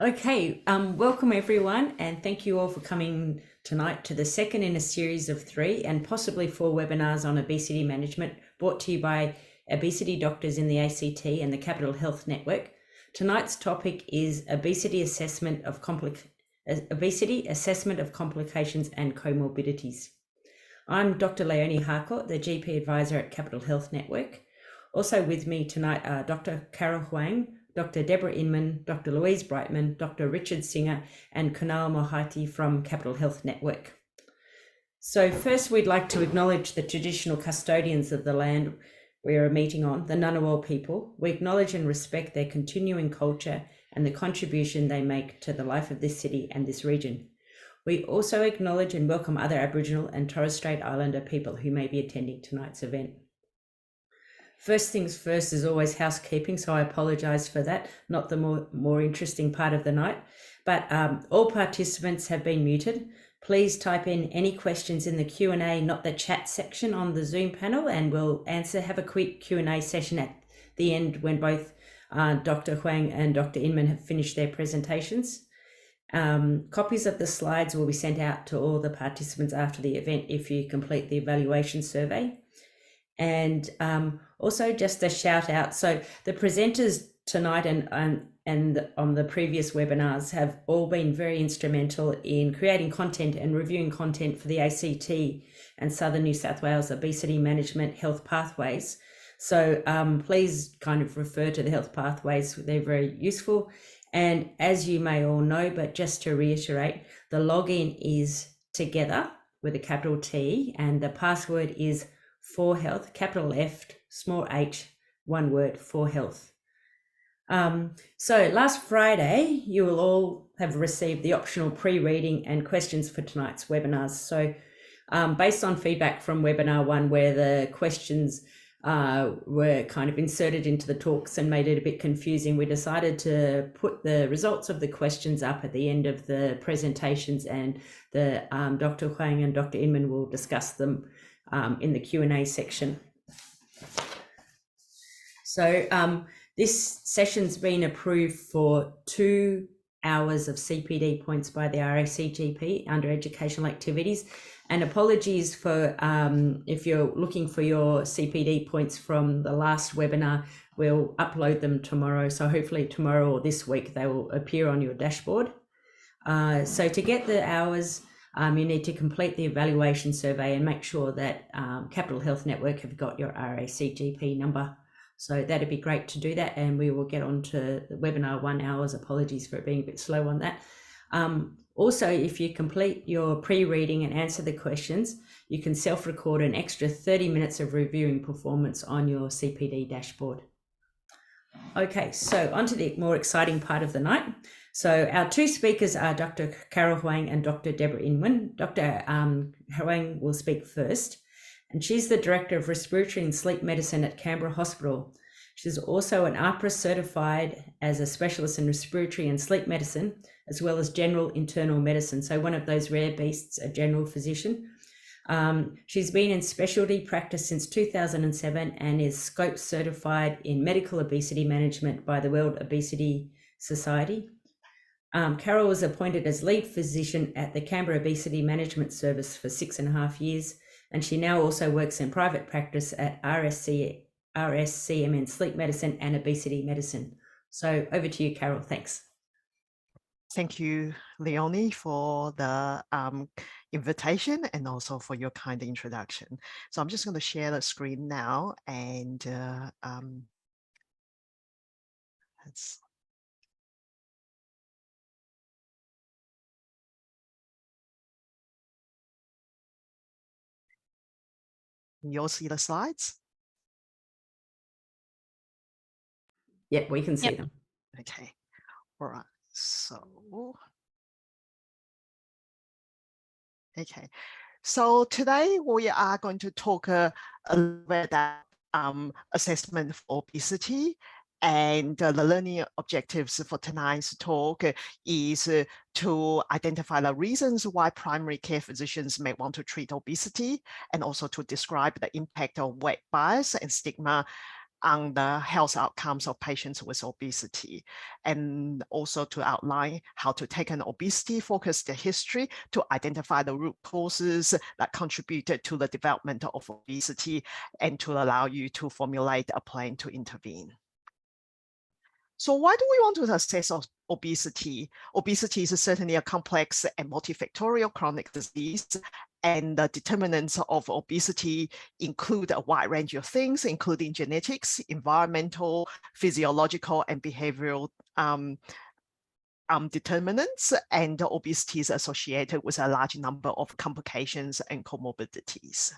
Okay, welcome everyone, and thank you all for coming tonight to the second in a series of 3 and possibly 4 webinars on obesity management brought to you by obesity doctors in the ACT and the Capital Health Network. Tonight's topic is obesity assessment of complications and comorbidities. I'm Dr. Leonie Harcourt, the GP advisor at Capital Health Network. Also with me tonight are Dr. Carol Huang, Dr. Deborah Inman, Dr. Louise Brightman, Dr. Richard Singer, and Kunal Mohanty from Capital Health Network. So first, we'd like to acknowledge the traditional custodians of the land we are meeting on, the Ngunnawal people. We acknowledge and respect their continuing culture and the contribution they make to the life of this city and this region. We also acknowledge and welcome other Aboriginal and Torres Strait Islander people who may be attending tonight's event. First things first is always housekeeping, so I apologise for that, not the more interesting part of the night. But all participants have been muted. Please type in any questions in the Q&A, not the chat section on the Zoom panel, and we'll have a quick Q&A session at the end when both Dr. Huang and Dr. Inman have finished their presentations. Copies of the slides will be sent out to all the participants after the event if you complete the evaluation survey. And also just a shout out. So the presenters tonight and on the previous webinars have all been very instrumental in creating content and reviewing content for the ACT and Southern New South Wales Obesity Management Health Pathways. So please kind of refer to the health pathways. They're very useful. And as you may all know, but just to reiterate, the login is together with a capital T, and the password is for health, capital F, small h, one word, for health. So last Friday, you will all have received the optional pre-reading and questions for tonight's webinars. So based on feedback from webinar 1, where the questions were kind of inserted into the talks and made it a bit confusing, we decided to put the results of the questions up at the end of the presentations, and the Dr. Huang and Dr. Inman will discuss them in the Q&A section. So this session's been approved for 2 hours of CPD points by the RACGP under educational activities. And apologies for if you're looking for your CPD points from the last webinar, we'll upload them tomorrow. So hopefully tomorrow or this week, they will appear on your dashboard. So to get the hours, you need to complete the evaluation survey and make sure that Capital Health Network have got your RACGP number. So that'd be great to do that. And we will get on to the webinar 1 hours. Apologies for it being a bit slow on that. Also, if you complete your pre-reading and answer the questions, you can self-record an extra 30 minutes of reviewing performance on your CPD dashboard. Okay, so on to the more exciting part of the night. So our 2 speakers are Dr. Carol Huang and Dr. Deborah Inman. Dr. Huang will speak first, and she's the Director of Respiratory and Sleep Medicine at Canberra Hospital. She's also an APRA certified as a specialist in respiratory and sleep medicine, as well as general internal medicine. So one of those rare beasts, a general physician. She's been in specialty practice since 2007 and is scope certified in medical obesity management by the World Obesity Society. Carol was appointed as lead physician at the Canberra Obesity Management Service for 6.5 years, and she now also works in private practice at RSCM in sleep medicine and obesity medicine. So over to you, Carol. Thanks. Thank you, Leonie, for the invitation and also for your kind introduction. So I'm just going to share the screen now, and you'll see the slides. Yep, we can see them. Okay, all right. So, okay. So today we are going to talk a little bit about assessment for obesity, and the learning objectives for tonight's talk is to identify the reasons why primary care physicians may want to treat obesity, and also to describe the impact of weight bias and stigma on the health outcomes of patients with obesity, and also to outline how to take an obesity-focused history to identify the root causes that contributed to the development of obesity and to allow you to formulate a plan to intervene. So why do we want to assess obesity? Obesity is certainly a complex and multifactorial chronic disease, and the determinants of obesity include a wide range of things, including genetics, environmental, physiological, and behavioral determinants, and obesity is associated with a large number of complications and comorbidities.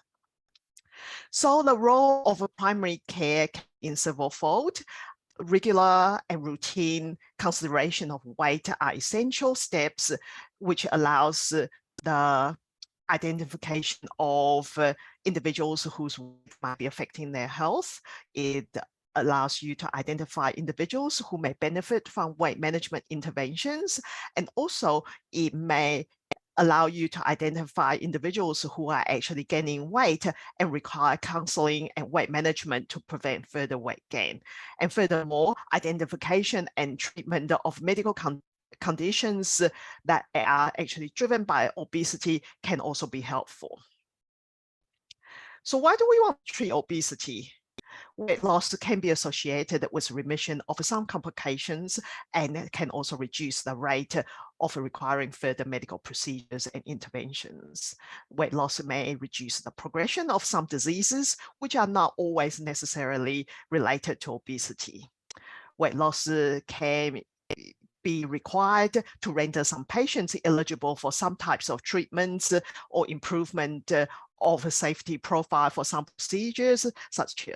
So the role of a primary care in severalfold. Regular and routine consideration of weight are essential steps which allows the identification of individuals whose weight might be affecting their health. It allows you to identify individuals who may benefit from weight management interventions, and also it may allow you to identify individuals who are actually gaining weight and require counseling and weight management to prevent further weight gain. And furthermore, identification and treatment of medical conditions that are actually driven by obesity can also be helpful. So why do we want to treat obesity? Weight loss can be associated with remission of some complications and can also reduce the rate of requiring further medical procedures and interventions. Weight loss may reduce the progression of some diseases, which are not always necessarily related to obesity. Weight loss can be required to render some patients eligible for some types of treatments or improvement of a safety profile for some procedures, such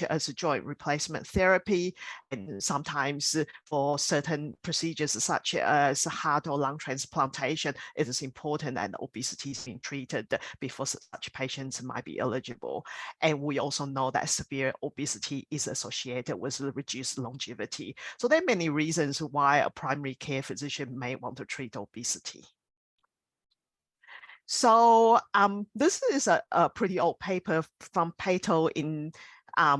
as joint replacement therapy, and sometimes for certain procedures such as heart or lung transplantation, it is important that obesity is being treated before such patients might be eligible. And we also know that severe obesity is associated with reduced longevity. So there are many reasons why a primary care physician may want to treat obesity. So this is a pretty old paper from Pato in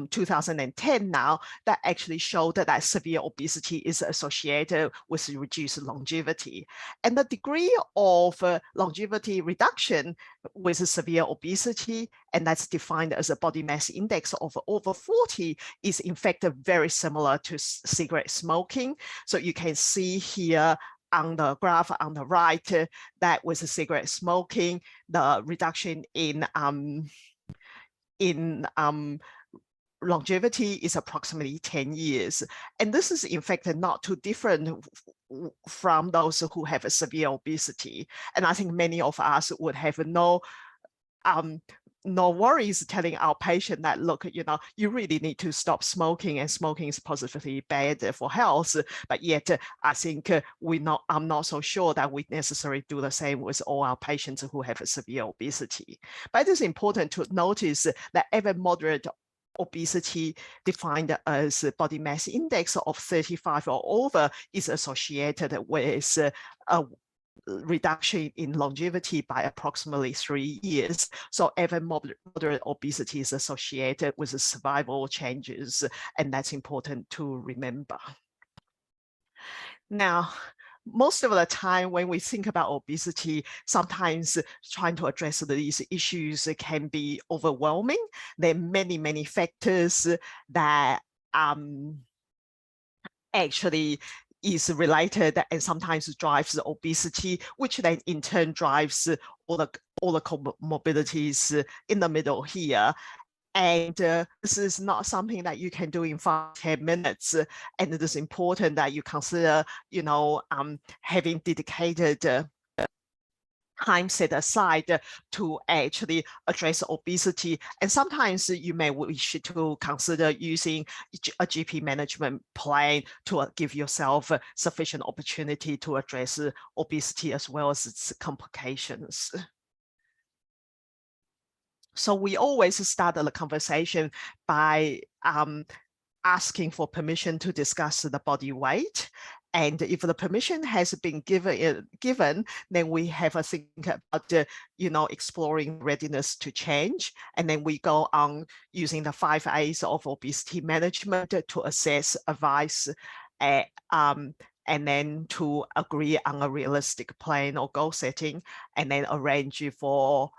2010 now that actually showed that severe obesity is associated with reduced longevity. And the degree of longevity reduction with severe obesity, and that's defined as a body mass index of over 40, is in fact very similar to cigarette smoking. So you can see here on the graph on the right that with cigarette smoking, the reduction in longevity is approximately 10 years. And this is in fact not too different from those who have a severe obesity. And I think many of us would have no worries telling our patient that, look, you really need to stop smoking, and smoking is positively bad for health. But yet, I think I'm not so sure that we necessarily do the same with all our patients who have a severe obesity. But it is important to notice that even moderate obesity, defined as body mass index of 35 or over, is associated with a reduction in longevity by approximately 3 years. So even moderate obesity is associated with the survival changes, and that's important to remember. Now, most of the time when we think about obesity, sometimes trying to address these issues can be overwhelming. There are many, many factors that actually is related and sometimes drives obesity, which then in turn drives all the comorbidities in the middle here. And this is not something that you can do in 5-10 minutes. And it is important that you consider, having dedicated time set aside to actually address obesity. And sometimes you may wish to consider using a GP management plan to give yourself sufficient opportunity to address obesity as well as its complications. So we always start the conversation by asking for permission to discuss the body weight. And if the permission has been given, then we have a think about, exploring readiness to change. And then we go on using the 5 A's of obesity management to assess, advise, and then to agree on a realistic plan or goal setting, and then arrange for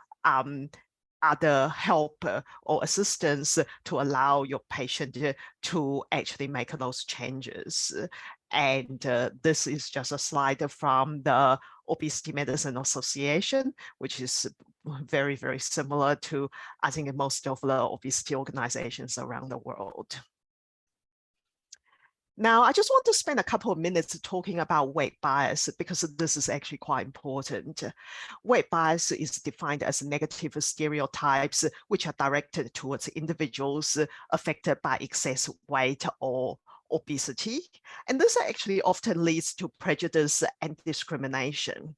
other help or assistance to allow your patient to actually make those changes. And this is just a slide from the Obesity Medicine Association, which is very, very similar to, I think, most of the obesity organizations around the world. Now, I just want to spend a couple of minutes talking about weight bias, because this is actually quite important. Weight bias is defined as negative stereotypes which are directed towards individuals affected by excess weight or obesity. And this actually often leads to prejudice and discrimination.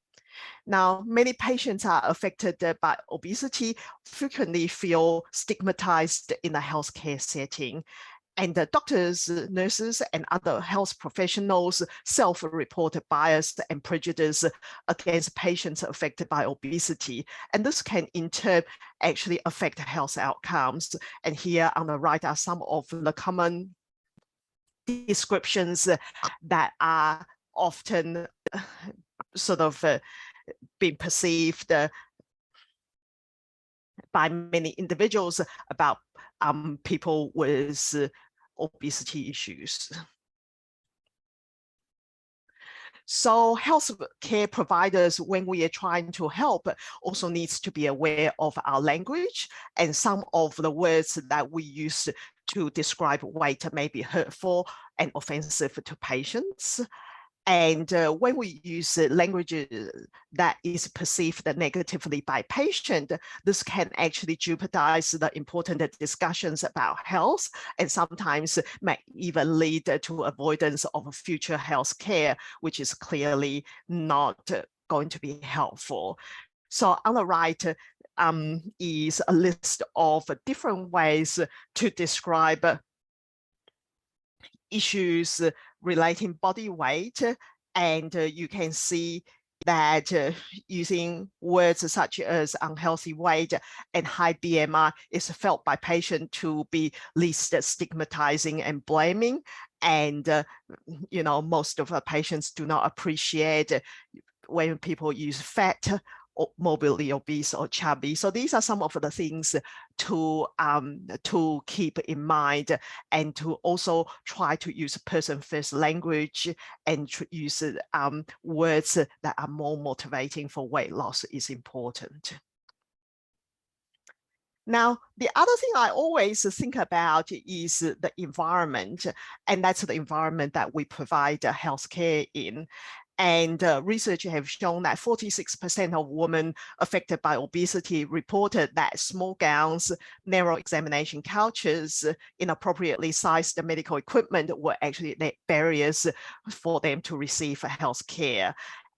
Now, many patients are affected by obesity frequently feel stigmatized in a healthcare setting. And the doctors, nurses, and other health professionals self-report bias and prejudice against patients affected by obesity. And this can in turn actually affect health outcomes. And here on the right are some of the common descriptions that are often sort of being perceived by many individuals about people with obesity issues. So healthcare providers, when we are trying to help, also needs to be aware of our language, and some of the words that we use to describe weight may be hurtful and offensive to patients. And when we use language that is perceived negatively by patient, this can actually jeopardize the important discussions about health, and sometimes may even lead to avoidance of future health care, which is clearly not going to be helpful. So on the right is a list of different ways to describe issues relating body weight, and you can see that using words such as unhealthy weight and high BMI is felt by patients to be least stigmatizing and blaming. And most of our patients do not appreciate when people use fat or morbidly obese or chubby. So these are some of the things to keep in mind, and to also try to use person-first language and use words that are more motivating for weight loss is important. Now, the other thing I always think about is the environment, and that's the environment that we provide healthcare in. And research have shown that 46% of women affected by obesity reported that small gowns, narrow examination couches, inappropriately sized medical equipment were actually barriers for them to receive health care.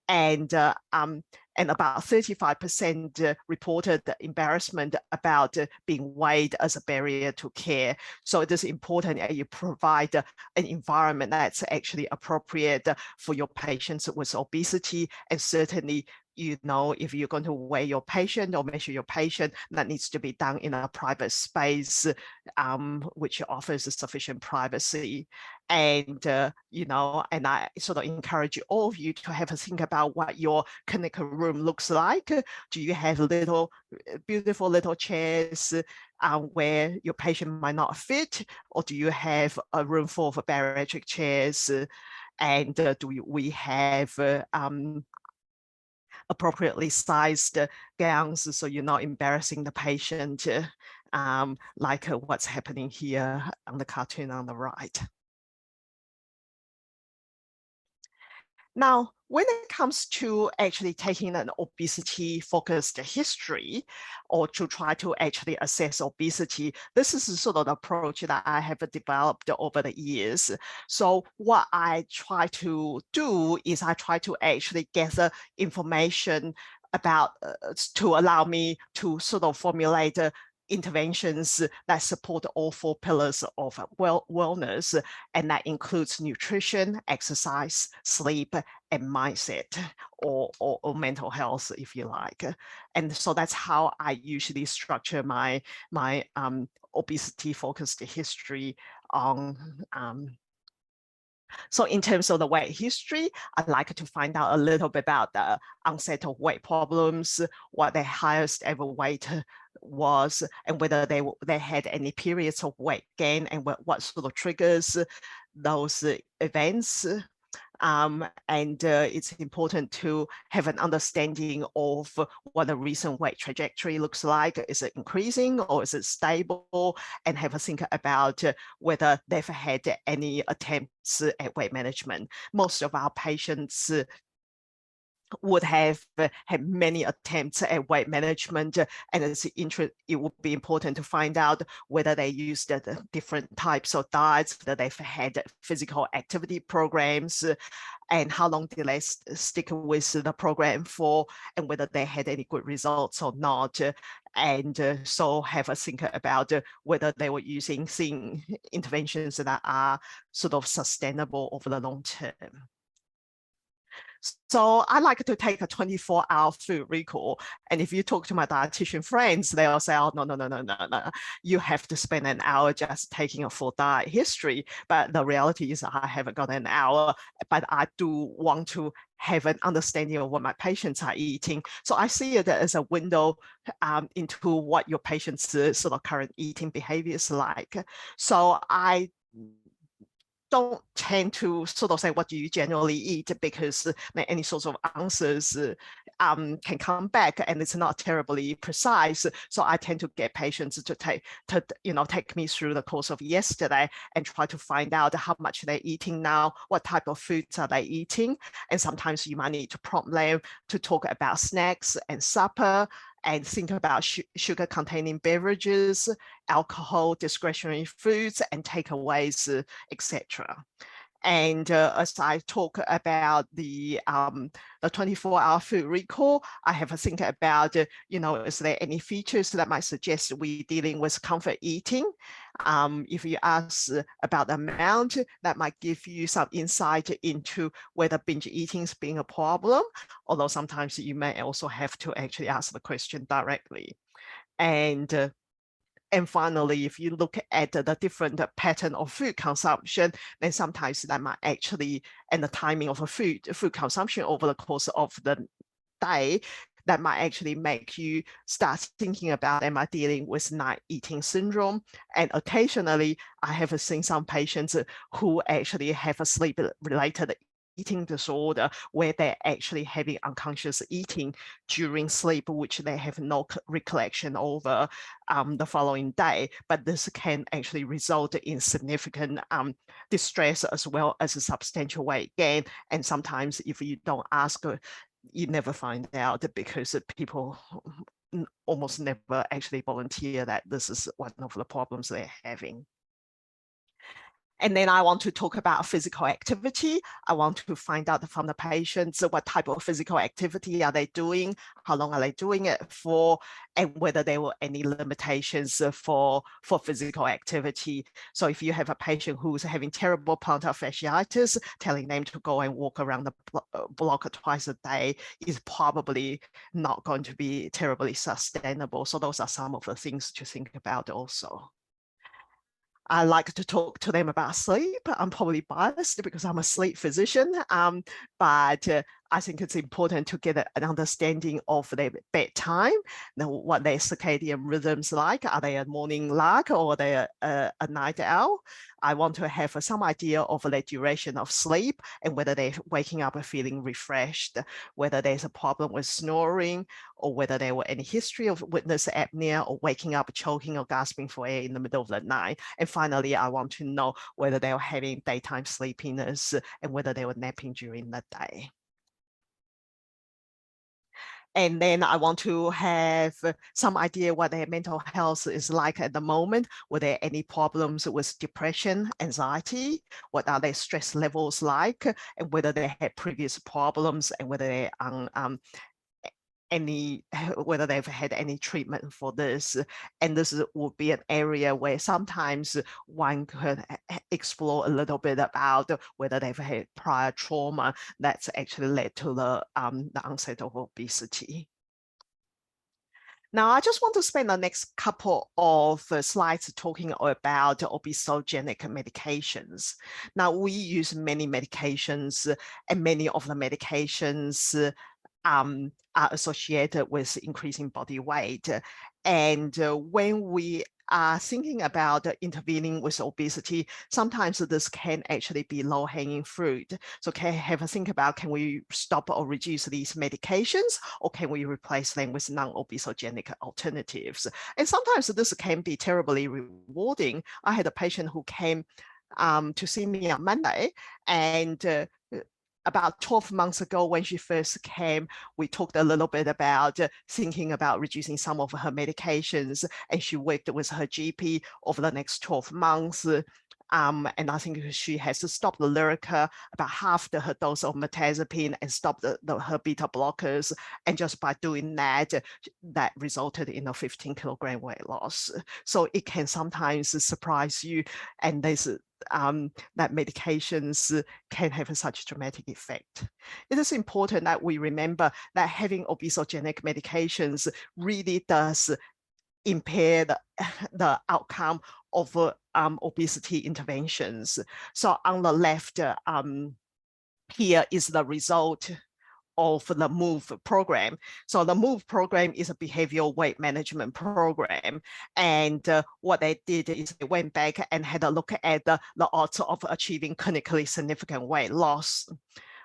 And about 35% reported embarrassment about being weighed as a barrier to care. So it is important that you provide an environment that's actually appropriate for your patients with obesity. And certainly, if you're going to weigh your patient or measure your patient, that needs to be done in a private space, which offers sufficient privacy. And, and I sort of encourage all of you to have a think about what your clinical room looks like. Do you have beautiful little chairs where your patient might not fit, or do you have a room full of bariatric chairs? And do we have appropriately sized gowns so you're not embarrassing the patient, like what's happening here on the cartoon on the right? Now, when it comes to actually taking an obesity-focused history, or to try to actually assess obesity, this is sort of the approach that I have developed over the years. So what I try to do is I try to actually gather information about to allow me to sort of formulate interventions that support all 4 pillars of wellness, and that includes nutrition, exercise, sleep, and mindset, or mental health, if you like. And so that's how I usually structure my obesity-focused history on. So in terms of the weight history, I'd like to find out a little bit about the onset of weight problems, what their highest ever weight was, and whether they had any periods of weight gain, and what sort of triggers those events. And it's important to have an understanding of what the recent weight trajectory looks like. Is it increasing or is it stable? And have a think about whether they've had any attempts at weight management. Most of our patients would have had many attempts at weight management, and it would be important to find out whether they used the different types of diets, whether they've had physical activity programs, and how long did they stick with the program for, and whether they had any good results or not. And so have a think about whether they were using interventions that are sort of sustainable over the long term. So I like to take a 24-hour food recall. And if you talk to my dietitian friends, they'll say, oh, no. You have to spend an hour just taking a full diet history. But the reality is I haven't got an hour, but I do want to have an understanding of what my patients are eating. So I see it as a window into what your patients' sort of current eating behavior is like. So I don't tend to sort of say what do you generally eat, because any sorts of answers can come back and it's not terribly precise. So I tend to get patients to take me through the course of yesterday and try to find out how much they're eating now, what type of foods are they eating. And sometimes you might need to prompt them to talk about snacks and supper, and think about sugar-containing beverages, alcohol, discretionary foods, and takeaways, etc. And as I talk about the 24-hour food recall, I have a think about, is there any features that might suggest we're dealing with comfort eating? If you ask about the amount, that might give you some insight into whether binge eating is being a problem, although sometimes you may also have to actually ask the question directly. And finally, if you look at the different pattern of food consumption, then sometimes that might actually, and the timing of a food consumption over the course of the day, that might actually make you start thinking about, am I dealing with night eating syndrome? And occasionally, I have seen some patients who actually have a sleep-related eating disorder where they're actually having unconscious eating during sleep, which they have no recollection over the following day. But this can actually result in significant distress as well as a substantial weight gain. And sometimes if you don't ask, you never find out, because people almost never actually volunteer that this is one of the problems they're having. And then I want to talk about physical activity. I want to find out from the patients what type of physical activity are they doing, how long are they doing it for, and whether there were any limitations for physical activity. So if you have a patient who's having terrible plantar fasciitis, telling them to go and walk around the block twice a day is probably not going to be terribly sustainable. So those are some of the things to think about also. I like to talk to them about sleep. I'm probably biased because I'm a sleep physician, but I think it's important to get an understanding of their bedtime, what their circadian rhythms like. Are they a morning lark or are they a night owl? I want to have some idea of the duration of sleep and whether they're waking up feeling refreshed, whether there's a problem with snoring, or whether there were any history of witness apnea or waking up choking or gasping for air in the middle of the night. And finally, I want to know whether they were having daytime sleepiness and whether they were napping during the day. And then I want to have some idea what their mental health is like at the moment. Were there any problems with depression, anxiety? What are their stress levels like? And whether they had previous problems and whether they're on whether they've had any treatment for this. And this would be an area where sometimes one could explore a little bit about whether they've had prior trauma that's actually led to the onset of obesity. Now, I just want to spend the next couple of slides talking about obesogenic medications. Now, we use many medications, and many of the medications are associated with increasing body weight. And when we are thinking about intervening with obesity, sometimes this can actually be low-hanging fruit. So can have a think about, can we stop or reduce these medications, or can we replace them with non-obesogenic alternatives? And sometimes this can be terribly rewarding. I had a patient who came to see me on Monday, and about 12 months ago, when she first came, we talked a little bit about thinking about reducing some of her medications, and she worked with her GP over the next 12 months. And I think she has to stop the Lyrica, about half her dose of mirtazapine, and stop her beta blockers. And just by doing that, that resulted in a 15-kilogram weight loss. So it can sometimes surprise you, and there's that medications can have such dramatic effect. It is important that we remember that having obesogenic medications really does impair the outcome of obesity interventions. So on the left here is the result of the MOVE program. So the MOVE program is a behavioral weight management program. And what they did is they went back and had a look at the odds of achieving clinically significant weight loss,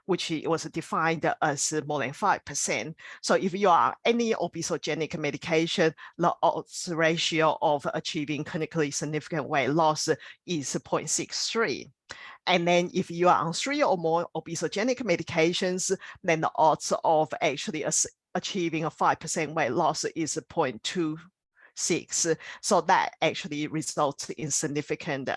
which was defined as more than 5%. So if you are any obesogenic medication, the odds ratio of achieving clinically significant weight loss is 0.63. And then if you are on 3 or more obesogenic medications, then the odds of actually achieving a 5% weight loss is 0.26. So that actually results in significant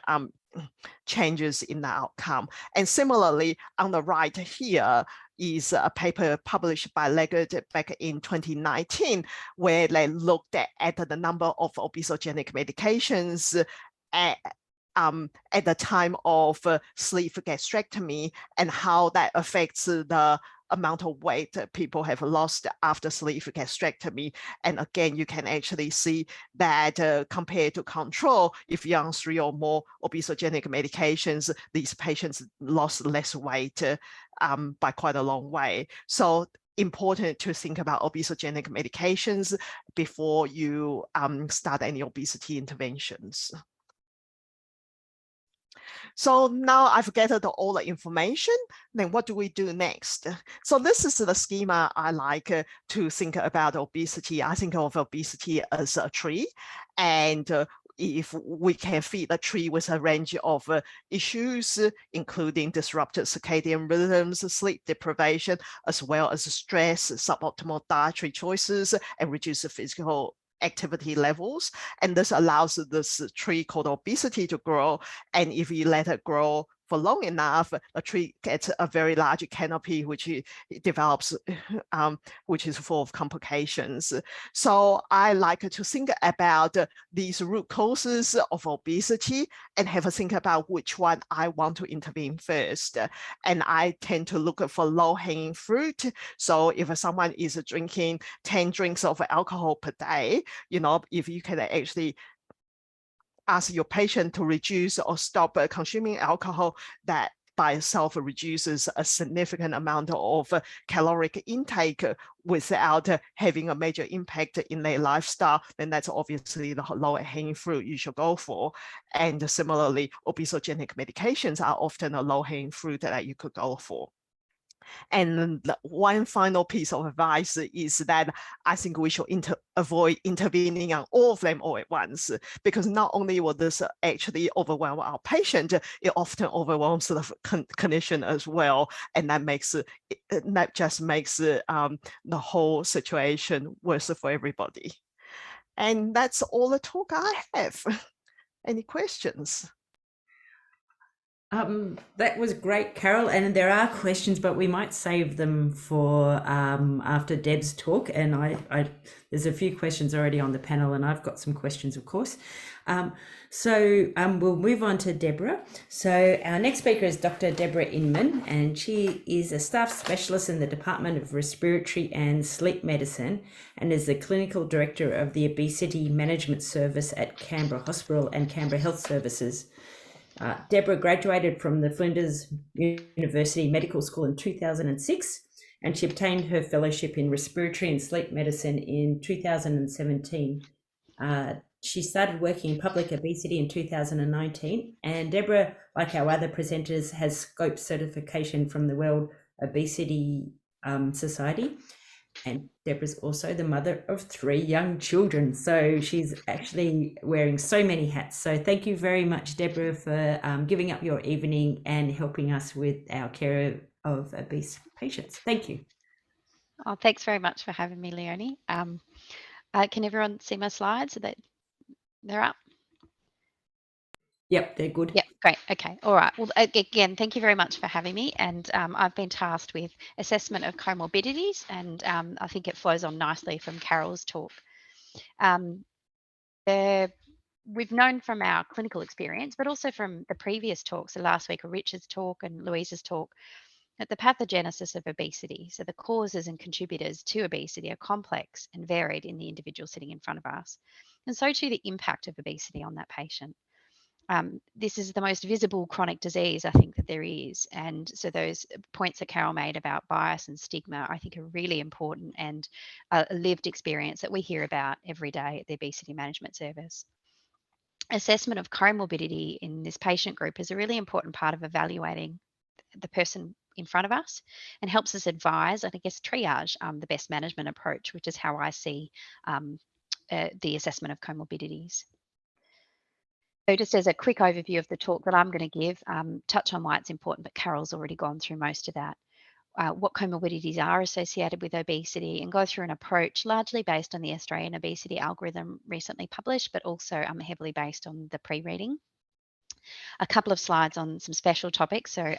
changes in the outcome. And similarly, on the right here is a paper published by Leggett back in 2019, where they looked at the number of obesogenic medications at the time of sleeve gastrectomy, and how that affects the amount of weight people have lost after sleeve gastrectomy. And again, you can actually see that compared to control, if you're on 3 or more obesogenic medications, these patients lost less weight by quite a long way. So important to think about obesogenic medications before you start any obesity interventions. So now I've gathered all the information, then what do we do next? So this is the schema I like to think about obesity. I think of obesity as a tree, and if we can feed the tree with a range of issues, including disrupted circadian rhythms, sleep deprivation, as well as stress, suboptimal dietary choices, and reduced physical activity levels. And this allows this tree called obesity to grow. And if you let it grow for long enough, a tree gets a very large canopy, which it develops, which is full of complications. So I like to think about these root causes of obesity and have a think about which one I want to intervene first. And I tend to look for low-hanging fruit. So if someone is drinking 10 drinks of alcohol per day, you know, if you can actually ask your patient to reduce or stop consuming alcohol, that by itself reduces a significant amount of caloric intake without having a major impact in their lifestyle, then that's obviously the lower hanging fruit you should go for. And similarly, obesogenic medications are often a low hanging fruit that you could go for. And one final piece of advice is that I think we should avoid intervening on all of them all at once, because not only will this actually overwhelm our patient, it often overwhelms the clinician as well. And that just makes the whole situation worse for everybody. And that's all the talk I have. Any questions? That was great, Carol. And there are questions, but we might save them for after Deb's talk. And there's a few questions already on the panel, and I've got some questions, of course. We'll move on to Deborah. So our next speaker is Dr. Deborah Inman, and she is a staff specialist in the Department of Respiratory and Sleep Medicine, and is the clinical director of the Obesity Management Service at Canberra Hospital and Canberra Health Services. Deborah graduated from the Flinders University Medical School in 2006, and she obtained her fellowship in respiratory and sleep medicine in 2017. She started working in public obesity in 2019, and Deborah, like our other presenters, has scope certification from the World Obesity Society. And Deborah's also the mother of 3 young children. So she's actually wearing so many hats. So thank you very much, Deborah, for giving up your evening and helping us with our care of obese patients. Thank you. Oh, thanks very much for having me, Leonie. Can everyone see my slides? So that they're up? Yep, they're good. Yep, great. Okay, all right. Well, again, thank you very much for having me. And I've been tasked with assessment of comorbidities, and I think it flows on nicely from Carol's talk. We've known from our clinical experience, but also from the previous talks, so last week, Richard's talk and Louise's talk, that the pathogenesis of obesity, so the causes and contributors to obesity, are complex and varied in the individual sitting in front of us. And so too the impact of obesity on that patient. This is the most visible chronic disease, I think, that there is. And so those points that Carol made about bias and stigma, I think, are really important and a lived experience that we hear about every day at the Obesity Management Service. Assessment of comorbidity in this patient group is a really important part of evaluating the person in front of us and helps us advise, and I guess triage the best management approach, which is how I see the assessment of comorbidities. So just as a quick overview of the talk that I'm going to give, touch on why it's important, but Carol's already gone through most of that. What comorbidities are associated with obesity, and go through an approach largely based on the Australian obesity algorithm recently published, but also heavily based on the pre-reading. A couple of slides on some special topics. So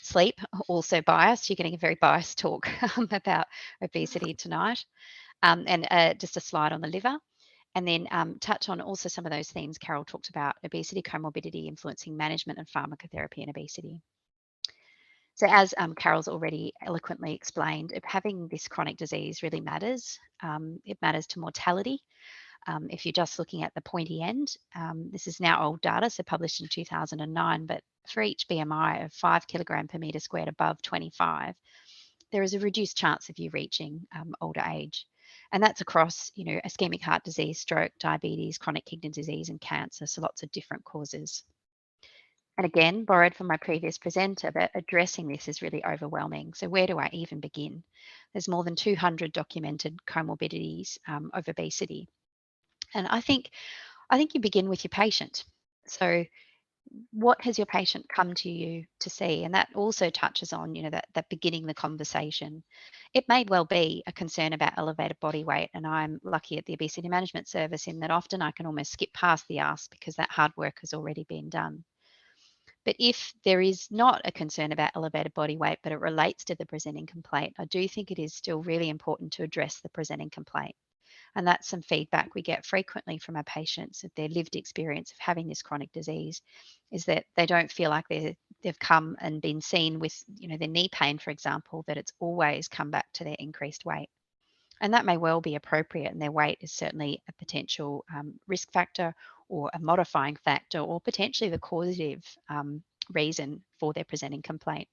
sleep, also biased. You're getting a very biased talk about obesity tonight. And just a slide on the liver. And then touch on also some of those themes Carol talked about: obesity, comorbidity, influencing management, and pharmacotherapy in obesity. So as Carol's already eloquently explained, having this chronic disease really matters. It matters to mortality. If you're just looking at the pointy end, this is now old data, so published in 2009, but for each BMI of 5 kilogram per meter squared above 25, there is a reduced chance of you reaching older age. And that's across, ischemic heart disease, stroke, diabetes, chronic kidney disease, and cancer, so lots of different causes. And again, borrowed from my previous presenter, but addressing this is really overwhelming. So where do I even begin? There's more than 200 documented comorbidities of obesity. And I think you begin with your patient. So what has your patient come to you to see? And that also touches on, that beginning the conversation. It may well be a concern about elevated body weight, and I'm lucky at the Obesity Management Service in that often I can almost skip past the ask because that hard work has already been done. But if there is not a concern about elevated body weight, but it relates to the presenting complaint, I do think it is still really important to address the presenting complaint. And that's some feedback we get frequently from our patients of their lived experience of having this chronic disease, is that they don't feel like they've come and been seen with, their knee pain, for example, that it's always come back to their increased weight. And that may well be appropriate, and their weight is certainly a potential risk factor or a modifying factor, or potentially the causative reason for their presenting complaint.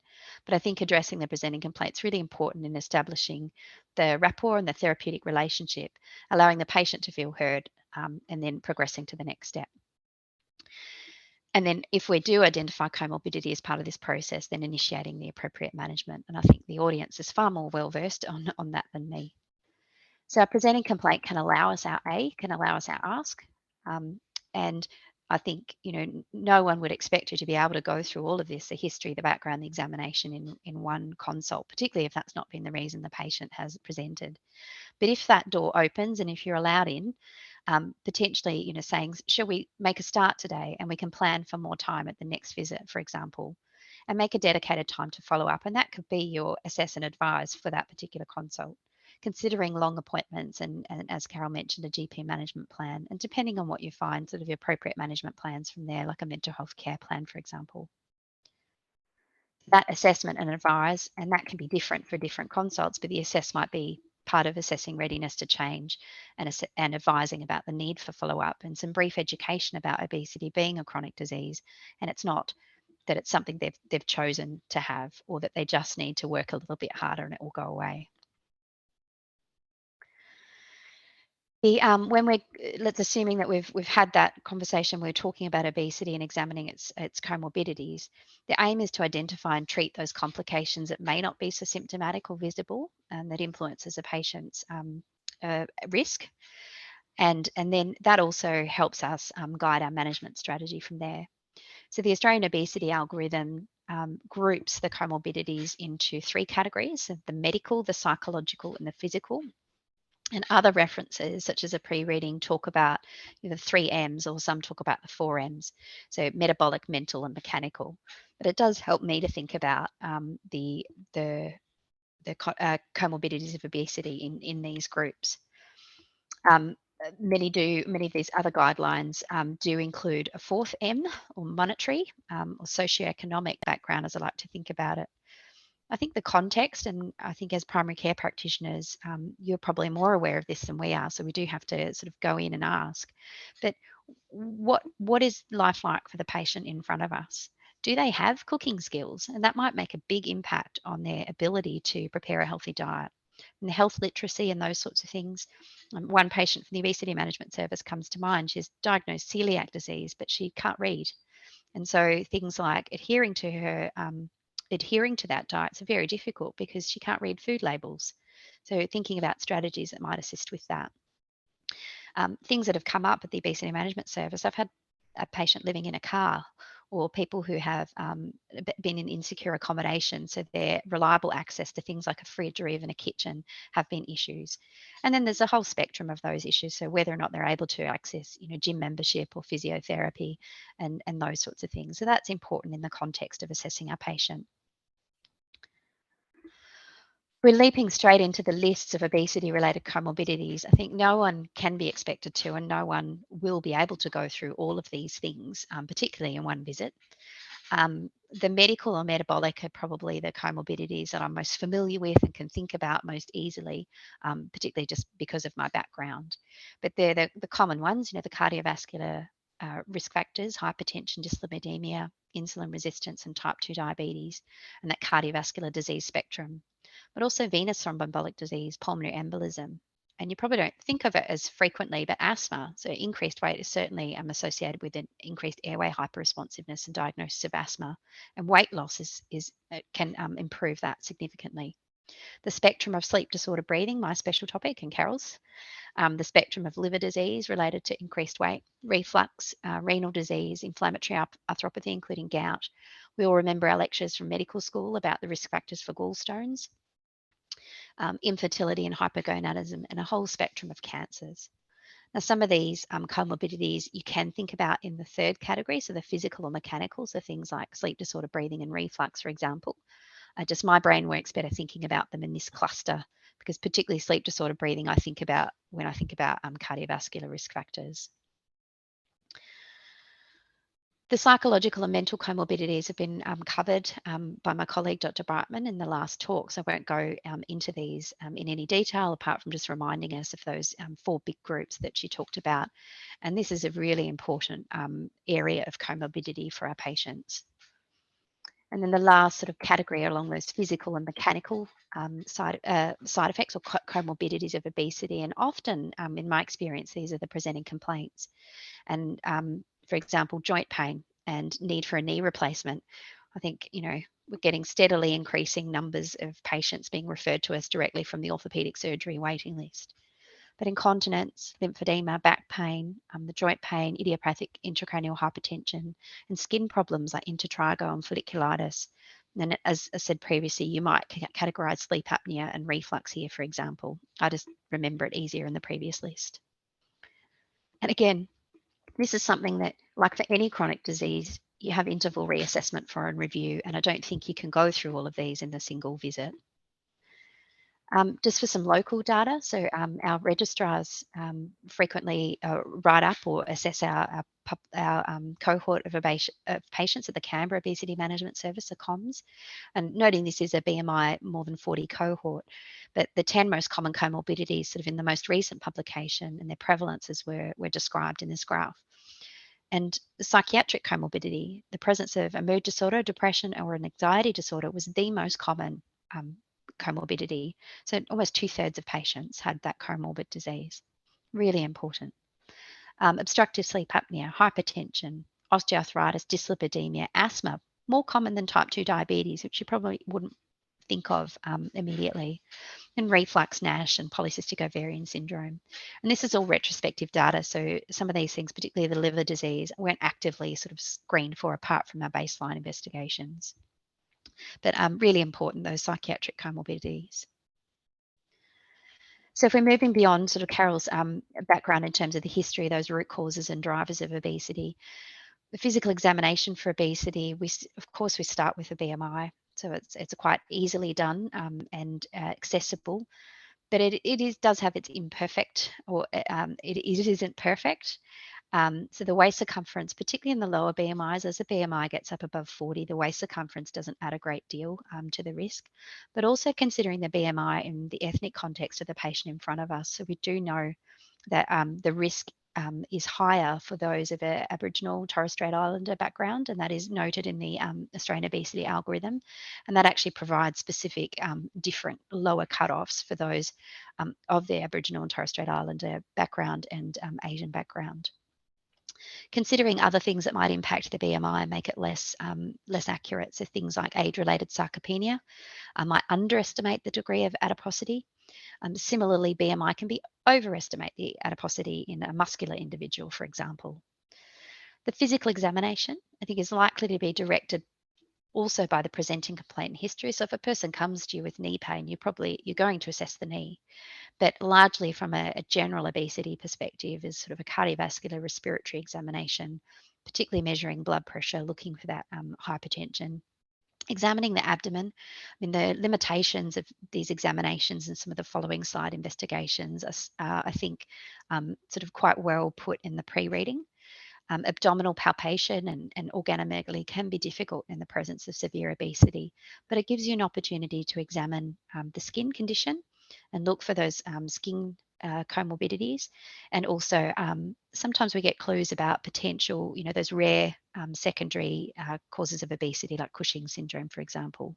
But I think addressing the presenting complaint is really important in establishing the rapport and the therapeutic relationship, allowing the patient to feel heard, and then progressing to the next step. And then if we do identify comorbidity as part of this process, then initiating the appropriate management. And I think the audience is far more well-versed on that than me. So a presenting complaint can allow us our ask. And I think, no one would expect you to be able to go through all of this, the history, the background, the examination in one consult, particularly if that's not been the reason the patient has presented. But if that door opens and if you're allowed in, Potentially, saying, shall we make a start today and we can plan for more time at the next visit, for example, and make a dedicated time to follow up. And that could be your assess and advise for that particular consult, considering long appointments and as Carol mentioned, a GP management plan, and depending on what you find, sort of the appropriate management plans from there, like a mental health care plan, for example. That assessment and advise, and that can be different for different consults, but the assess might be part of assessing readiness to change and advising about the need for follow-up and some brief education about obesity being a chronic disease, and it's not that it's something they've chosen to have, or that they just need to work a little bit harder and it will go away. When let's assuming that we've had that conversation, we're talking about obesity and examining its comorbidities. The aim is to identify and treat those complications that may not be so symptomatic or visible, and that influences a patient's risk. And then that also helps us guide our management strategy from there. So the Australian Obesity Algorithm groups the comorbidities into 3 categories: the medical, the psychological, and the physical. And other references, such as a pre-reading, talk about the 3 M's, or some talk about the 4 M's. So metabolic, mental, and mechanical. But it does help me to think about the comorbidities of obesity in these groups. Many of these other guidelines do include a 4th M, or monetary, or socioeconomic background, as I like to think about it. I think the context, and I think as primary care practitioners, you're probably more aware of this than we are, so we do have to sort of go in and ask. But what is life like for the patient in front of us? Do they have cooking skills? And that might make a big impact on their ability to prepare a healthy diet. And the health literacy and those sorts of things. One patient from the Obesity Management Service comes to mind. She's diagnosed celiac disease, but she can't read. And so things like adhering to that diet is very difficult because she can't read food labels. So thinking about strategies that might assist with that. Things that have come up at the Obesity Management Service, I've had a patient living in a car, or people who have been in insecure accommodation, so their reliable access to things like a fridge or even a kitchen have been issues. And then there's a whole spectrum of those issues, so whether or not they're able to access gym membership or physiotherapy and those sorts of things. So that's important in the context of assessing our patient. We're leaping straight into the lists of obesity-related comorbidities. I think no one can be expected to, and no one will be able to go through all of these things, particularly in one visit. The medical or metabolic are probably the comorbidities that I'm most familiar with and can think about most easily, particularly just because of my background. But they're the common ones, the cardiovascular risk factors: hypertension, dyslipidemia, insulin resistance, and type 2 diabetes, and that cardiovascular disease spectrum. But also venous thromboembolic disease, pulmonary embolism. And you probably don't think of it as frequently, but asthma. So increased weight is certainly associated with an increased airway hyperresponsiveness and diagnosis of asthma. And weight loss can improve that significantly. The spectrum of sleep disorder breathing, my special topic and Carol's. The spectrum of liver disease related to increased weight, reflux, renal disease, inflammatory arthropathy, including gout. We all remember our lectures from medical school about the risk factors for gallstones. Infertility and hypogonadism, and a whole spectrum of cancers. Now, some of these comorbidities you can think about in the 3rd category, so the physical or mechanical, so things like sleep disorder breathing and reflux, for example. Just my brain works better thinking about them in this cluster, because particularly sleep disorder breathing I think about when I think about cardiovascular risk factors. The psychological and mental comorbidities have been covered by my colleague, Dr. Brightman, in the last talk, so I won't go into these in any detail, apart from just reminding us of those 4 big groups that she talked about. And this is a really important area of comorbidity for our patients. And then the last sort of category along those physical and mechanical side effects or comorbidities of obesity. And often, in my experience, these are the presenting complaints. And for example, joint pain and need for a knee replacement. I think, we're getting steadily increasing numbers of patients being referred to us directly from the orthopedic surgery waiting list. But incontinence, lymphedema, back pain, the joint pain, idiopathic intracranial hypertension, and skin problems like intertrigo and folliculitis. And as I said previously, you might categorize sleep apnea and reflux here, for example. I just remember it easier in the previous list. And again, this is something that, like for any chronic disease, you have interval reassessment for and review, and I don't think you can go through all of these in a single visit. Just for some local data, so our registrars frequently write up or assess our cohort of patients at the Canberra Obesity Management Service, the COMS, and noting this is a BMI more than 40 cohort, but the 10 most common comorbidities sort of in the most recent publication and their prevalences were described in this graph. And the psychiatric comorbidity, the presence of a mood disorder, depression, or an anxiety disorder was the most common comorbidity. So almost 2/3 of patients had that comorbid disease. Really important. Obstructive sleep apnea, hypertension, osteoarthritis, dyslipidemia, asthma, more common than type 2 diabetes, which you probably wouldn't think of immediately, and reflux, NASH, and polycystic ovarian syndrome. And this is all retrospective data, so some of these things, particularly the liver disease, weren't actively sort of screened for apart from our baseline investigations. But really important, those psychiatric comorbidities. So if we're moving beyond sort of Carol's background in terms of the history, those root causes and drivers of obesity, the physical examination for obesity, of course we start with a BMI. So it's quite easily done and accessible, but it does have its imperfect, or it isn't perfect. So the waist circumference, particularly in the lower BMIs, as the BMI gets up above 40, the waist circumference doesn't add a great deal to the risk, but also considering the BMI in the ethnic context of the patient in front of us. So we do know that the risk is higher for those of an Aboriginal Torres Strait Islander background, and that is noted in the Australian obesity algorithm, and that actually provides specific different lower cutoffs for those of the Aboriginal and Torres Strait Islander background and Asian background. Considering other things that might impact the BMI and make it less accurate, so things like age-related sarcopenia might underestimate the degree of adiposity. Similarly, BMI can overestimate the adiposity in a muscular individual, for example. The physical examination, I think, is likely to be directed also by the presenting complaint and history. So if a person comes to you with knee pain, you're going to assess the knee. But largely from a general obesity perspective is sort of a cardiovascular respiratory examination, particularly measuring blood pressure, looking for that hypertension. Examining the abdomen, I mean, the limitations of these examinations and some of the following slide investigations are I think, sort of quite well put in the pre-reading. Abdominal palpation and organomegaly can be difficult in the presence of severe obesity, but it gives you an opportunity to examine the skin condition and look for those skin comorbidities. And also sometimes we get clues about potential, those rare secondary causes of obesity like Cushing's syndrome, for example.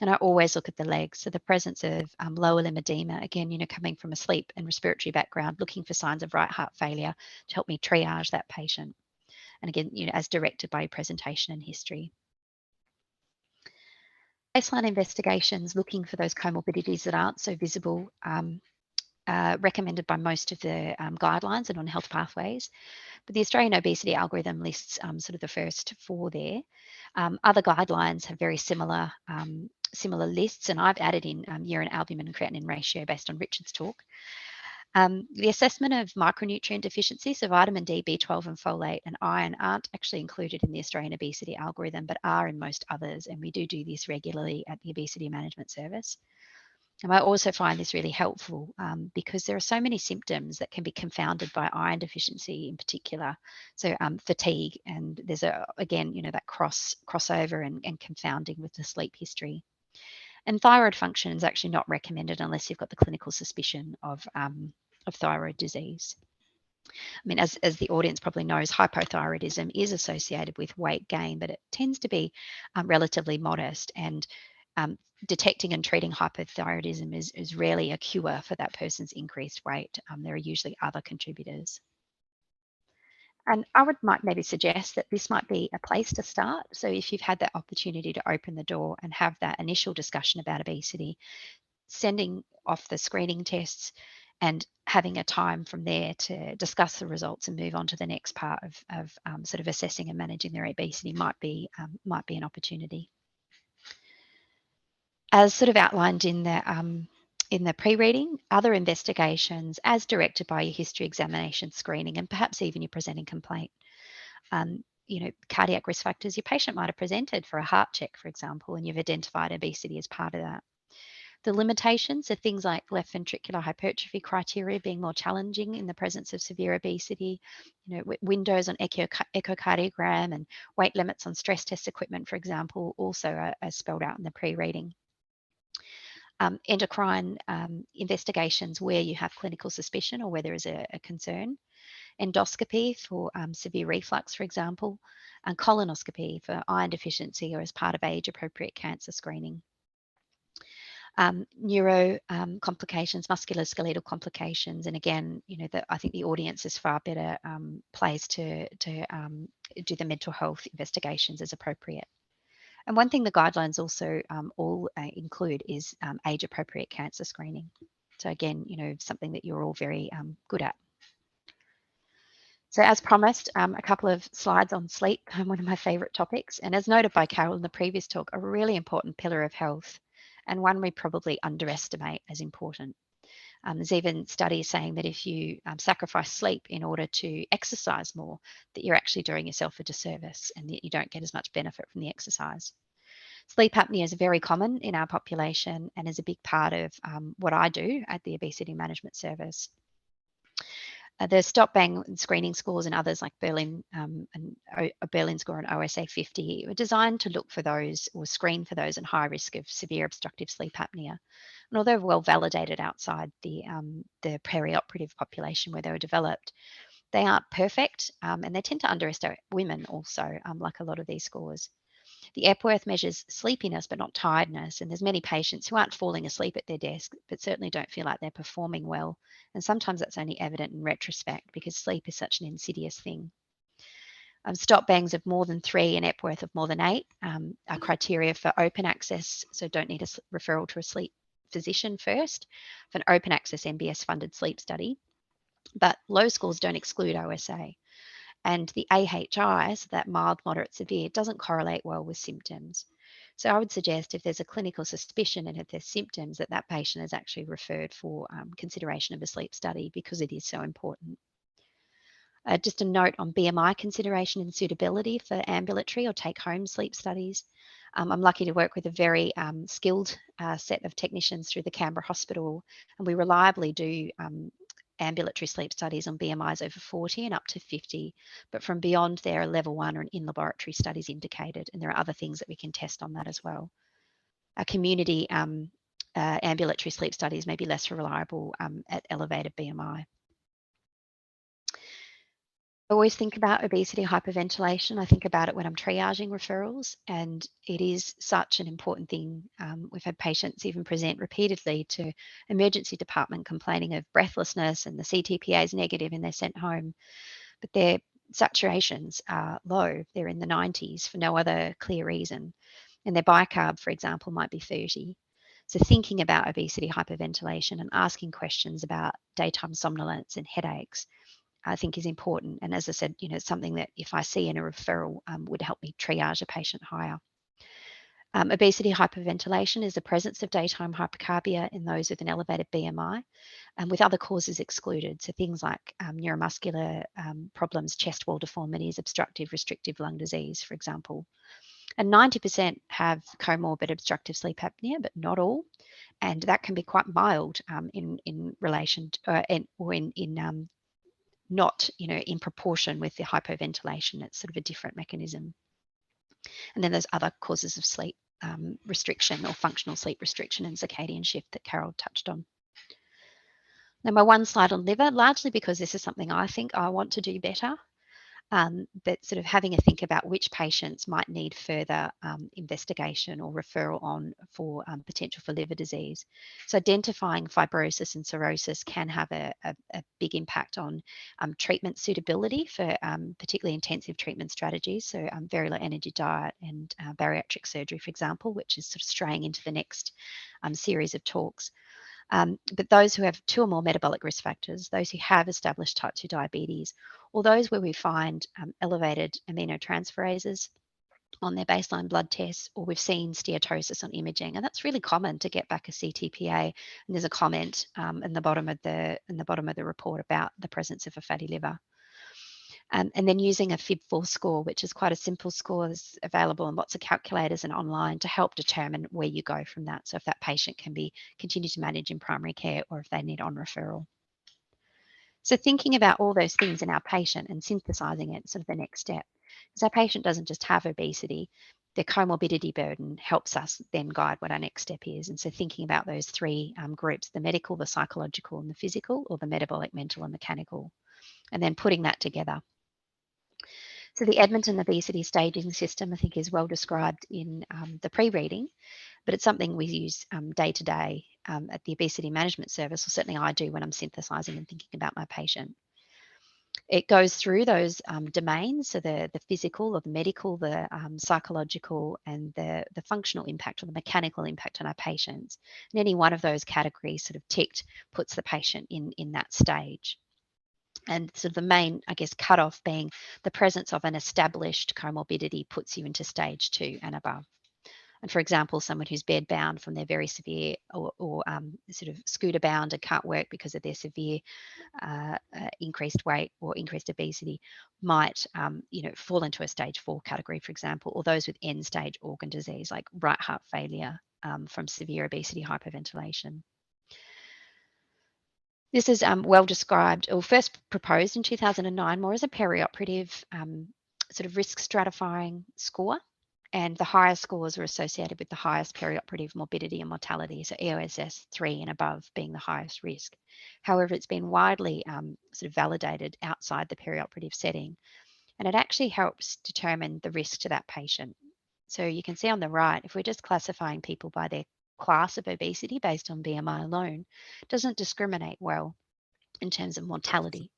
And I always look at the legs. So the presence of lower limb edema, again, coming from a sleep and respiratory background, looking for signs of right heart failure to help me triage that patient. And again, as directed by presentation and history. Baseline investigations, looking for those comorbidities that aren't so visible, recommended by most of the guidelines and on health pathways. But the Australian obesity algorithm lists sort of the first 4 there. Other guidelines have very similar lists, and I've added in urine albumin and creatinine ratio based on Richard's talk. The assessment of micronutrient deficiency, so vitamin D, B12 and folate and iron aren't actually included in the Australian obesity algorithm, but are in most others, and we do this regularly at the Obesity Management Service. And I also find this really helpful because there are so many symptoms that can be confounded by iron deficiency in particular. So fatigue, and there's again, that crossover and confounding with the sleep history. And thyroid function is actually not recommended unless you've got the clinical suspicion of thyroid disease. I mean, as the audience probably knows, hypothyroidism is associated with weight gain, but it tends to be relatively modest, and detecting and treating hypothyroidism is rarely a cure for that person's increased weight. There are usually other contributors. And I might maybe suggest that this might be a place to start. So if you've had that opportunity to open the door and have that initial discussion about obesity, sending off the screening tests and having a time from there to discuss the results and move on to the next part of sort of assessing and managing their obesity might be an opportunity. As sort of outlined in the In the pre-reading, other investigations as directed by your history examination screening, and perhaps even your presenting complaint. Cardiac risk factors, your patient might have presented for a heart check, for example, and you've identified obesity as part of that. The limitations are things like left ventricular hypertrophy criteria being more challenging in the presence of severe obesity, windows on echocardiogram and weight limits on stress test equipment, for example, also are spelled out in the pre-reading. Endocrine investigations where you have clinical suspicion or where there is a concern. Endoscopy for severe reflux, for example, and colonoscopy for iron deficiency or as part of age-appropriate cancer screening. Neuro complications, musculoskeletal complications, and again, I think the audience is far better placed to do the mental health investigations as appropriate. And one thing the guidelines also all include is age-appropriate cancer screening. So again, something that you're all very good at. So as promised, a couple of slides on sleep, one of my favourite topics. And as noted by Carol in the previous talk, a really important pillar of health and one we probably underestimate as important. There's even studies saying that if you sacrifice sleep in order to exercise more, that you're actually doing yourself a disservice and that you don't get as much benefit from the exercise. Sleep apnea is very common in our population and is a big part of what I do at the Obesity Management Service. The stop bang screening scores and others like Berlin and a Berlin score and OSA 50 were designed to look for those or screen for those in high risk of severe obstructive sleep apnea. And although well validated outside the perioperative population where they were developed, they aren't perfect and they tend to underestimate women also, like a lot of these scores. The Epworth measures sleepiness but not tiredness, and there's many patients who aren't falling asleep at their desk but certainly don't feel like they're performing well, and sometimes that's only evident in retrospect because sleep is such an insidious thing. Stop bangs of more than 3 and Epworth of more than 8 are criteria for open access, so don't need a referral to a sleep physician first for an open access MBS funded sleep study, but low scores don't exclude OSA. And the AHI, so that mild, moderate, severe, doesn't correlate well with symptoms. So I would suggest if there's a clinical suspicion and if there's symptoms that patient is actually referred for consideration of a sleep study because it is so important. Just a note on BMI consideration and suitability for ambulatory or take-home sleep studies. I'm lucky to work with a very skilled set of technicians through the Canberra Hospital, and we reliably do ambulatory sleep studies on BMIs over 40 and up to 50, but from beyond there are level 1 or in-laboratory studies indicated, and there are other things that we can test on that as well. Our community ambulatory sleep studies may be less reliable at elevated BMI. I always think about obesity hyperventilation. I think about it when I'm triaging referrals, and it is such an important thing. We've had patients even present repeatedly to emergency department complaining of breathlessness and the CTPA is negative and they're sent home, but their saturations are low. They're in the 90s for no other clear reason, and their bicarb, for example, might be 30. So thinking about obesity hyperventilation and asking questions about daytime somnolence and headaches I think is important. And as I said, something that if I see in a referral would help me triage a patient higher. Obesity hyperventilation is the presence of daytime hypercarbia in those with an elevated BMI and with other causes excluded. So things like neuromuscular problems, chest wall deformities, obstructive restrictive lung disease, for example. And 90% have comorbid obstructive sleep apnea, but not all. And that can be quite mild in relation to, not, in proportion with the hypoventilation. It's sort of a different mechanism. And then there's other causes of sleep restriction or functional sleep restriction and circadian shift that Carol touched on. Now, my one slide on liver, largely because this is something I think I want to do better, but sort of having a think about which patients might need further investigation or referral on for potential for liver disease. So identifying fibrosis and cirrhosis can have a big impact on treatment suitability for particularly intensive treatment strategies. So very low energy diet and bariatric surgery, for example, which is sort of straying into the next series of talks. But those who have 2 or more metabolic risk factors, those who have established type 2 diabetes, or those where we find elevated aminotransferases, on their baseline blood tests, or we've seen steatosis on imaging, and that's really common to get back a CTPA. And there's a comment in the bottom of the report about the presence of a fatty liver. And then using a FIB4 score, which is quite a simple score, is available on lots of calculators and online to help determine where you go from that. So if that patient can be continued to manage in primary care, or if they need on referral. So thinking about all those things in our patient and synthesizing it, sort of the next step, because our patient doesn't just have obesity, their comorbidity burden helps us then guide what our next step is. And so thinking about those three groups, the medical, the psychological, and the physical, or the metabolic, mental, and mechanical, and then putting that together. So the Edmonton obesity staging system, I think, is well described in the pre-reading, but it's something we use day to day at the obesity management service, or certainly I do when I'm synthesizing and thinking about my patient. It goes through those domains, so the physical or the medical, the psychological, and the functional impact or the mechanical impact on our patients. And any one of those categories sort of ticked puts the patient in that stage. And sort of the main, I guess, cutoff being the presence of an established comorbidity puts you into stage 2 and above. And for example, someone who's bedbound from their very severe or sort of scooter bound and can't work because of their severe increased weight or increased obesity might, fall into a stage 4 category, for example, or those with end stage organ disease like right heart failure from severe obesity hyperventilation. This is well described, or first proposed in 2009, more as a perioperative sort of risk stratifying score. And the highest scores are associated with the highest perioperative morbidity and mortality, so EOSS 3 and above being the highest risk. However, it's been widely sort of validated outside the perioperative setting, and it actually helps determine the risk to that patient. So you can see on the right, if we're just classifying people by their class of obesity based on BMI alone, it doesn't discriminate well in terms of mortality.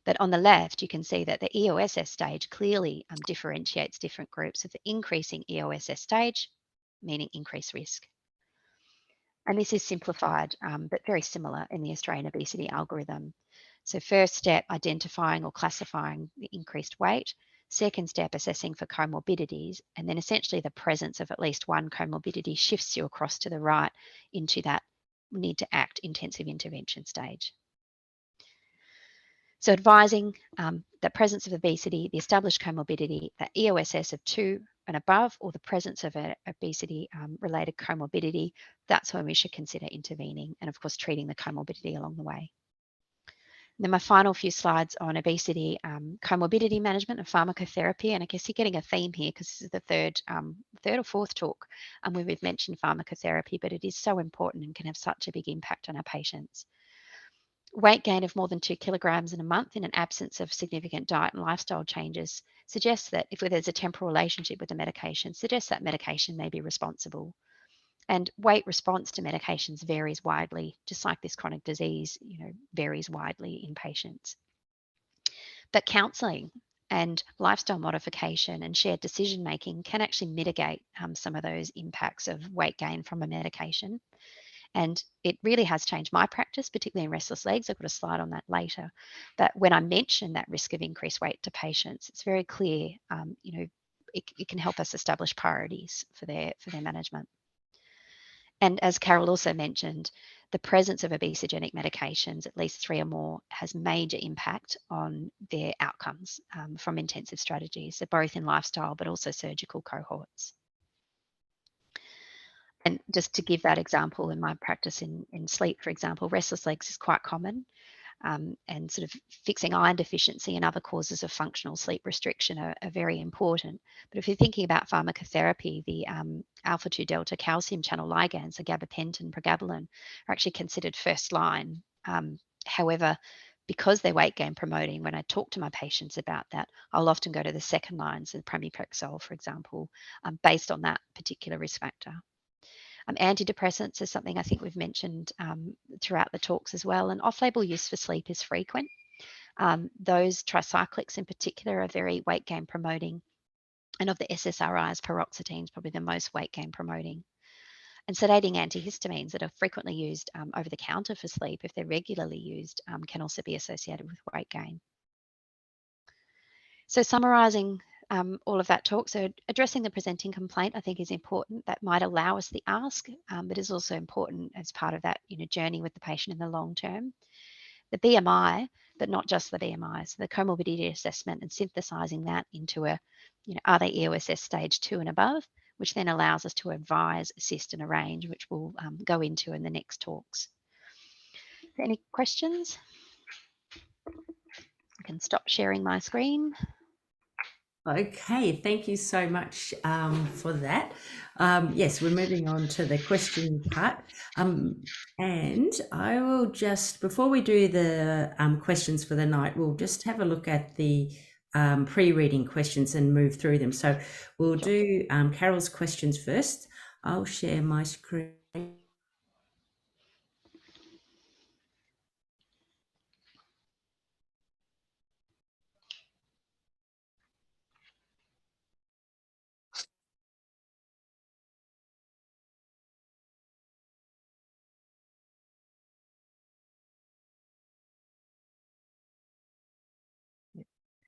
But on the left, you can see that the EOSS stage clearly differentiates different groups with the increasing EOSS stage, meaning increased risk. And this is simplified, but very similar in the Australian obesity algorithm. So first step, identifying or classifying the increased weight. Second step, assessing for comorbidities. And then essentially the presence of at least one comorbidity shifts you across to the right into that need to act intensive intervention stage. So advising the presence of obesity, the established comorbidity, the EOSS of 2 and above, or the presence of an obesity-related comorbidity, that's when we should consider intervening and, of course, treating the comorbidity along the way. And then my final few slides on obesity, comorbidity management and pharmacotherapy. And I guess you're getting a theme here because this is the third or fourth talk where we've mentioned pharmacotherapy, but it is so important and can have such a big impact on our patients. Weight gain of more than 2 kilograms in a month in an absence of significant diet and lifestyle changes suggests that if there's a temporal relationship with the medication, suggests that medication may be responsible. And weight response to medications varies widely, just like this chronic disease, varies widely in patients. But counselling and lifestyle modification and shared decision making can actually mitigate some of those impacts of weight gain from a medication. And it really has changed my practice, particularly in restless legs. I've got a slide on that later. But when I mention that risk of increased weight to patients, it's very clear, it can help us establish priorities for their management. And as Carol also mentioned, the presence of obesogenic medications, at least 3 or more, has major impact on their outcomes from intensive strategies, so both in lifestyle but also surgical cohorts. And just to give that example, in my practice in sleep, for example, restless legs is quite common, and sort of fixing iron deficiency and other causes of functional sleep restriction are very important. But if you're thinking about pharmacotherapy, the alpha-2 delta calcium channel ligands, so gabapentin, pregabalin, are actually considered first line. However, because they're weight gain promoting, when I talk to my patients about that, I'll often go to the second line, so pramipexole, for example, based on that particular risk factor. Antidepressants is something I think we've mentioned throughout the talks as well, and off-label use for sleep is frequent. Those tricyclics in particular are very weight gain promoting, and of the SSRIs, paroxetine is probably the most weight gain promoting. And sedating antihistamines that are frequently used over the counter for sleep, if they're regularly used, can also be associated with weight gain. So summarising all of that talk. So addressing the presenting complaint, I think, is important. That might allow us the ask, but is also important as part of that, journey with the patient in the long term. The BMI, but not just the BMI, so the comorbidity assessment and synthesizing that into a, are they EOSS stage 2 and above, which then allows us to advise, assist and arrange, which we'll go into in the next talks. Any questions? I can stop sharing my screen. Okay, thank you so much for that. Yes, we're moving on to the question part. And I will just, before we do the questions for the night, we'll just have a look at the pre-reading questions and move through them. So we'll do Carol's questions first. I'll share my screen.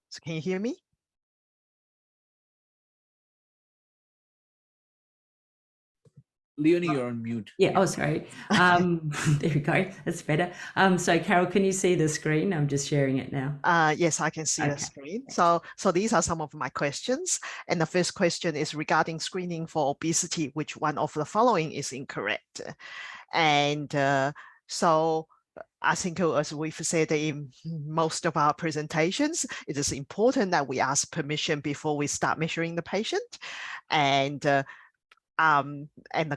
So can you hear me? Leonie, you're on mute. Yeah, oh, sorry. There we go. That's better. So Carol, can you see the screen? I'm just sharing it now. Yes, I can see the Okay. screen. So these are some of my questions. And the first question is regarding screening for obesity, which one of the following is incorrect? And so I think, as we've said in most of our presentations, it is important that we ask permission before we start measuring the patient. And the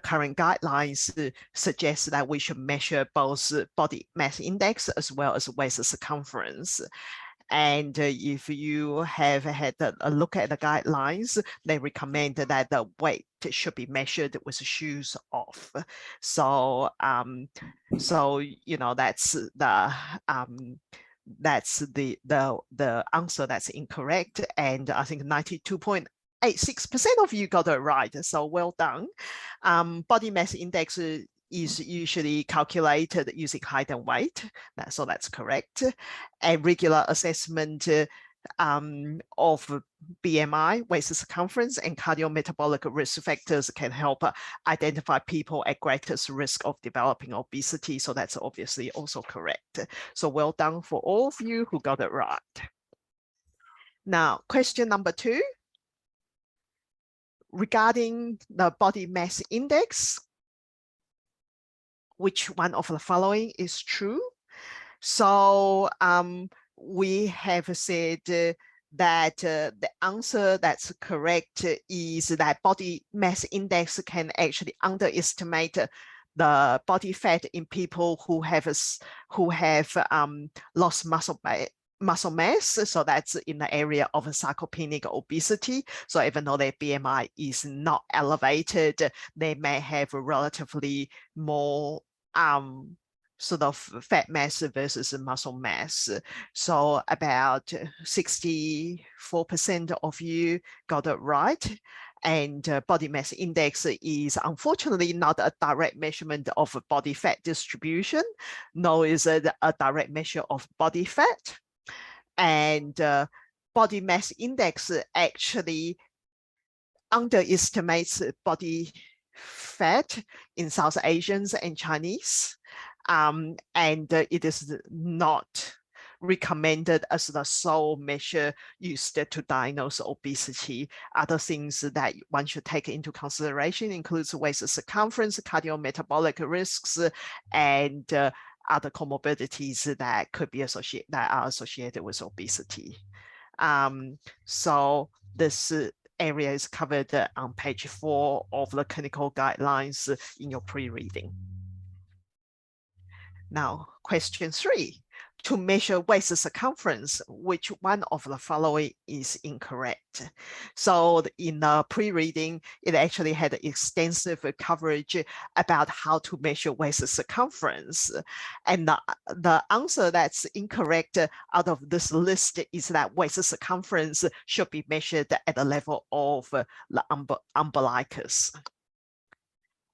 current guidelines suggest that we should measure both body mass index as well as waist circumference. And if you have had a look at the guidelines, they recommend that the weight should be measured with shoes off. So, that's the answer that's incorrect. And I think 92.86% of you got it right. So well done. Body mass index is usually calculated using height and weight. So that's correct. A regular assessment of BMI, waist circumference, and cardiometabolic risk factors can help identify people at greatest risk of developing obesity. So that's obviously also correct. So well done for all of you who got it right. Now, question number 2. Regarding the body mass index, which one of the following is true? So we have said that the answer that's correct is that body mass index can actually underestimate the body fat in people who have lost muscle mass. So that's in the area of sarcopenic obesity. So even though their BMI is not elevated, they may have a relatively more sort of fat mass versus muscle mass. So about 64% of you got it right. And body mass index is unfortunately not a direct measurement of body fat distribution, nor is it a direct measure of body fat. And body mass index actually underestimates body fat in South Asians and Chinese. And it is not recommended as the sole measure used to diagnose obesity. Other things that one should take into consideration includes waist circumference, cardiometabolic risks, and other comorbidities that could be associated with obesity. So this area is covered on page 4 of the clinical guidelines in your pre-reading. Now, question 3. To measure waist circumference, which one of the following is incorrect? So in the pre-reading, it actually had extensive coverage about how to measure waist circumference. And the answer that's incorrect out of this list is that waist circumference should be measured at the level of the umbilicus.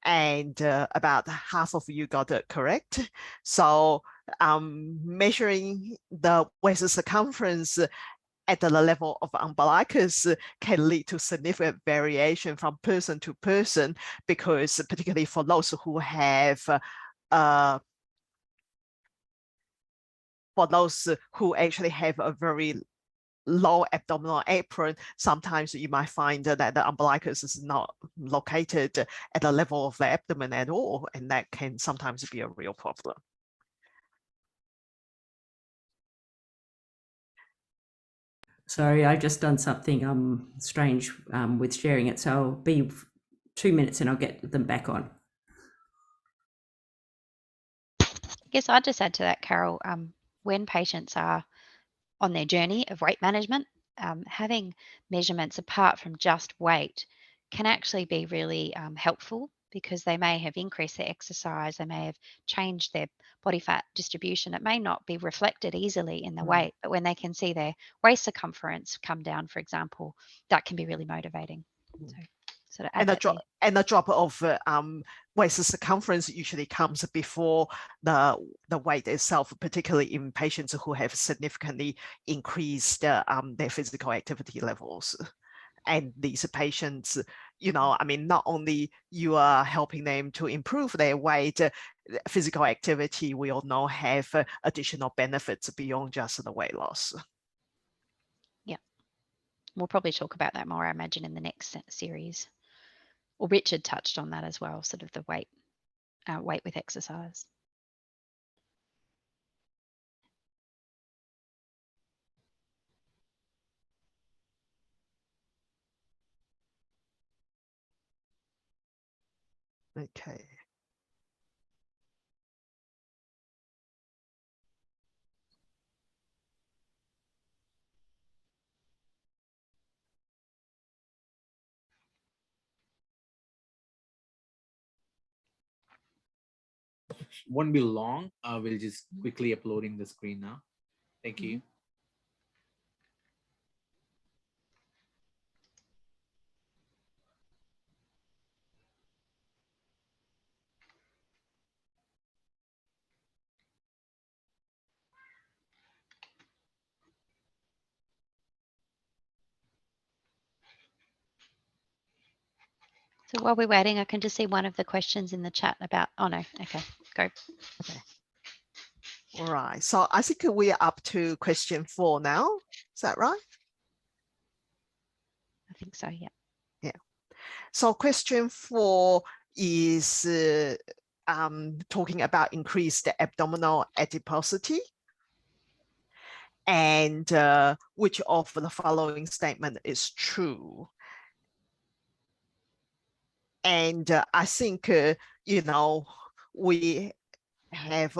And about half of you got it correct. So measuring the waist circumference at the level of umbilicus can lead to significant variation from person to person, because particularly for those who have for those who actually have a very low abdominal apron, sometimes you might find that the umbilicus is not located at the level of the abdomen at all, and that can sometimes be a real problem. Sorry, I've just done something strange with sharing it, so I'll be 2 minutes and I'll get them back on. I guess I'd just add to that, Carol, when patients are on their journey of weight management, having measurements apart from just weight can actually be really helpful, because they may have increased their exercise, they may have changed their body fat distribution. It may not be reflected easily in the weight, but when they can see their waist circumference come down, for example, that can be really motivating. So sort of and the drop of waist circumference usually comes before the weight itself, particularly in patients who have significantly increased their physical activity levels. And these patients, you know, I mean, not only you are helping them to improve their weight, physical activity, we all know, have additional benefits beyond just the weight loss. Yeah, we'll probably talk about that more, I imagine, in the next series. Well, Richard touched on that as well, sort of the weight with exercise. Okay. Won't be long. We'll just quickly uploading the screen now. Thank you. So while we're waiting, I can just see one of the questions in the chat about, oh no, okay, go. Okay. All right, so I think we are up to question 4 now. Is that right? I think so, yeah. Yeah. So question 4 is talking about increased abdominal adiposity. And which of the following statement is true? And I think, you know, we have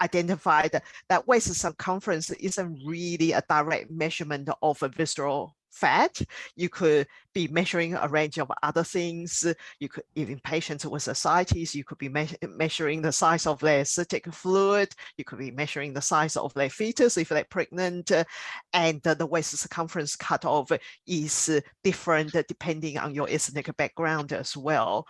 identified that waist circumference isn't really a direct measurement of a visceral fat. You could be measuring a range of other things. You could, even patients with ascites, you could be measuring the size of their cytic fluid. You could be measuring the size of their fetus if they're pregnant. And the waist circumference cutoff is different depending on your ethnic background as well.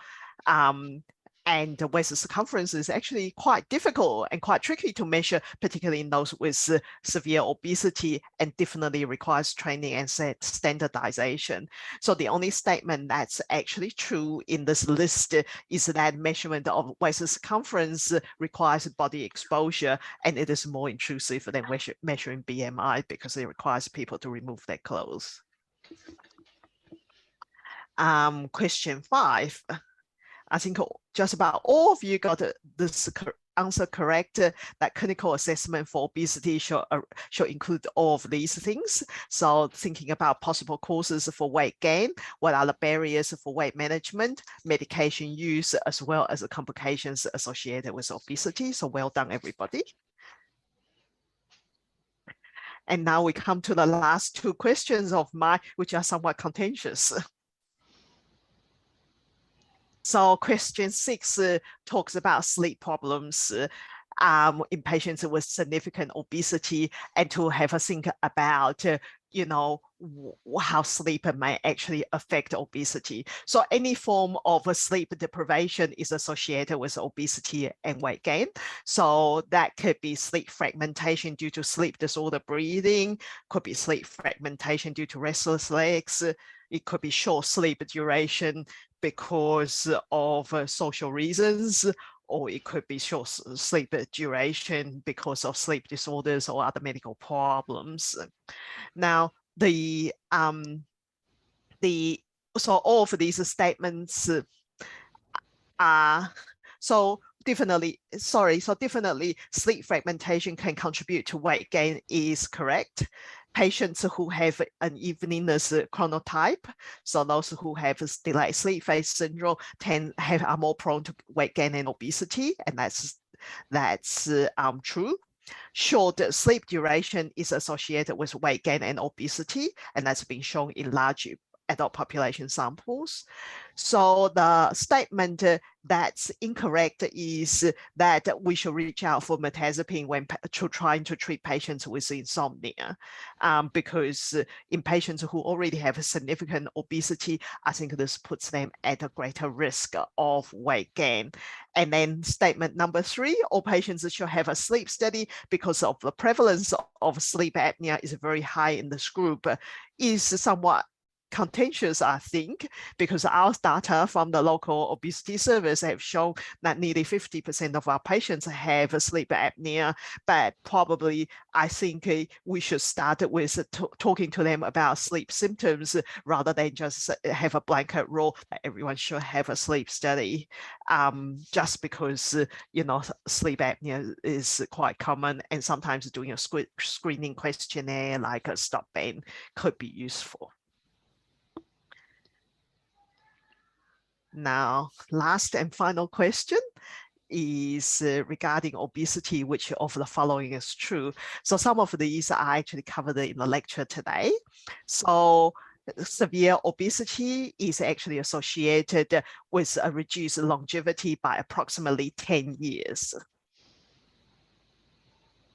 And the waist circumference is actually quite difficult and quite tricky to measure, particularly in those with severe obesity, and definitely requires training and standardization. So the only statement that's actually true in this list is that measurement of waist circumference requires body exposure, and it is more intrusive than measuring BMI because it requires people to remove their clothes. Question 5. I think just about all of you got this answer correct, that clinical assessment for obesity should include all of these things. So thinking about possible causes for weight gain, what are the barriers for weight management, medication use, as well as the complications associated with obesity. So well done, everybody. And now we come to the last 2 questions of mine, which are somewhat contentious. So question 6 talks about sleep problems in patients with significant obesity, and to have a think about how sleep may actually affect obesity. So any form of a sleep deprivation is associated with obesity and weight gain. So that could be sleep fragmentation due to sleep disorder breathing, could be sleep fragmentation due to restless legs. It could be short sleep duration because of social reasons, or it could be short sleep duration because of sleep disorders or other medical problems. Now, so all of these statements are definitely sleep fragmentation can contribute to weight gain is correct. Patients who have unevenness chronotype, so those who have delayed sleep phase syndrome are more prone to weight gain and obesity, and that's true. Short sleep duration is associated with weight gain and obesity, and that's been shown in large adult population samples. So the statement that's incorrect is that we should reach out for mirtazapine when trying to treat patients with insomnia, because in patients who already have significant obesity, I think this puts them at a greater risk of weight gain. And then statement number 3, all patients should have a sleep study because of the prevalence of sleep apnea is very high in this group, is somewhat contentious, I think, because our data from the local obesity service have shown that nearly 50% of our patients have a sleep apnea, but probably I think we should start with talking to them about sleep symptoms rather than just have a blanket rule that everyone should have a sleep study, just because sleep apnea is quite common, and sometimes doing a screening questionnaire like a stop band could be useful. Now, last and final question is regarding obesity, which of the following is true? So some of these are actually covered in the lecture today. So severe obesity is actually associated with a reduced longevity by approximately 10 years.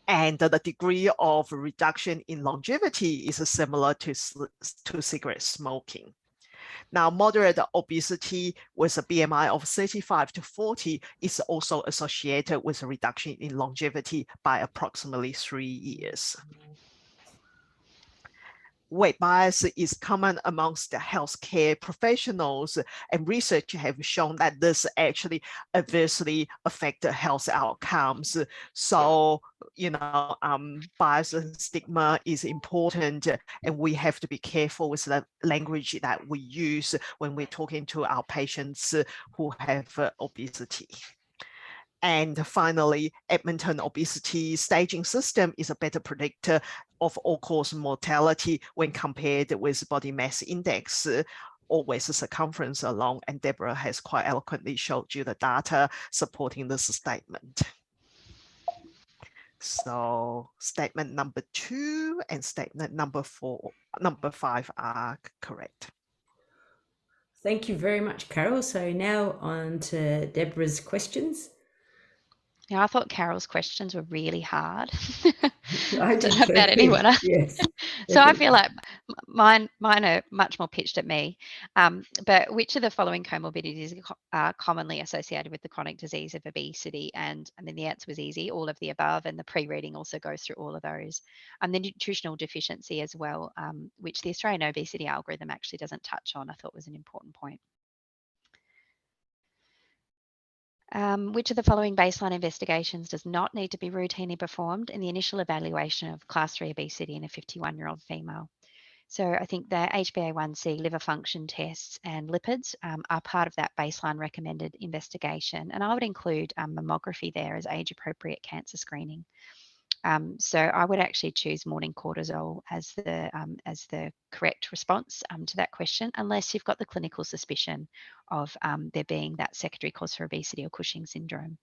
And the degree of reduction in longevity is similar to cigarette smoking. Now, moderate obesity with a BMI of 35 to 40 is also associated with a reduction in longevity by approximately 3 years. Weight bias is common amongst the healthcare professionals, and research have shown that this actually adversely affects the health outcomes. So, bias and stigma is important, and we have to be careful with the language that we use when we're talking to our patients who have obesity. And finally, Edmonton Obesity Staging System is a better predictor of all-cause mortality when compared with body mass index, always circumference alone. And Deborah has quite eloquently showed you the data supporting this statement. So statement number 2 and statement number 5 are correct. Thank you very much, Carol. So now on to Deborah's questions. Yeah, I thought Carol's questions were really hard. I don't know about anyone else. Yes. So I feel like mine are much more pitched at me. But which of the following comorbidities are commonly associated with the chronic disease of obesity? And then the answer was easy, all of the above, and the pre-reading also goes through all of those. And the nutritional deficiency as well, which the Australian obesity algorithm actually doesn't touch on, I thought was an important point. Which of the following baseline investigations does not need to be routinely performed in the initial evaluation of class 3 obesity in a 51-year-old female? So I think the HbA1c, liver function tests and lipids are part of that baseline recommended investigation. And I would include mammography there as age-appropriate cancer screening. So I would actually choose morning cortisol as the correct response to that question, unless you've got the clinical suspicion of there being that secondary cause for obesity or Cushing's syndrome.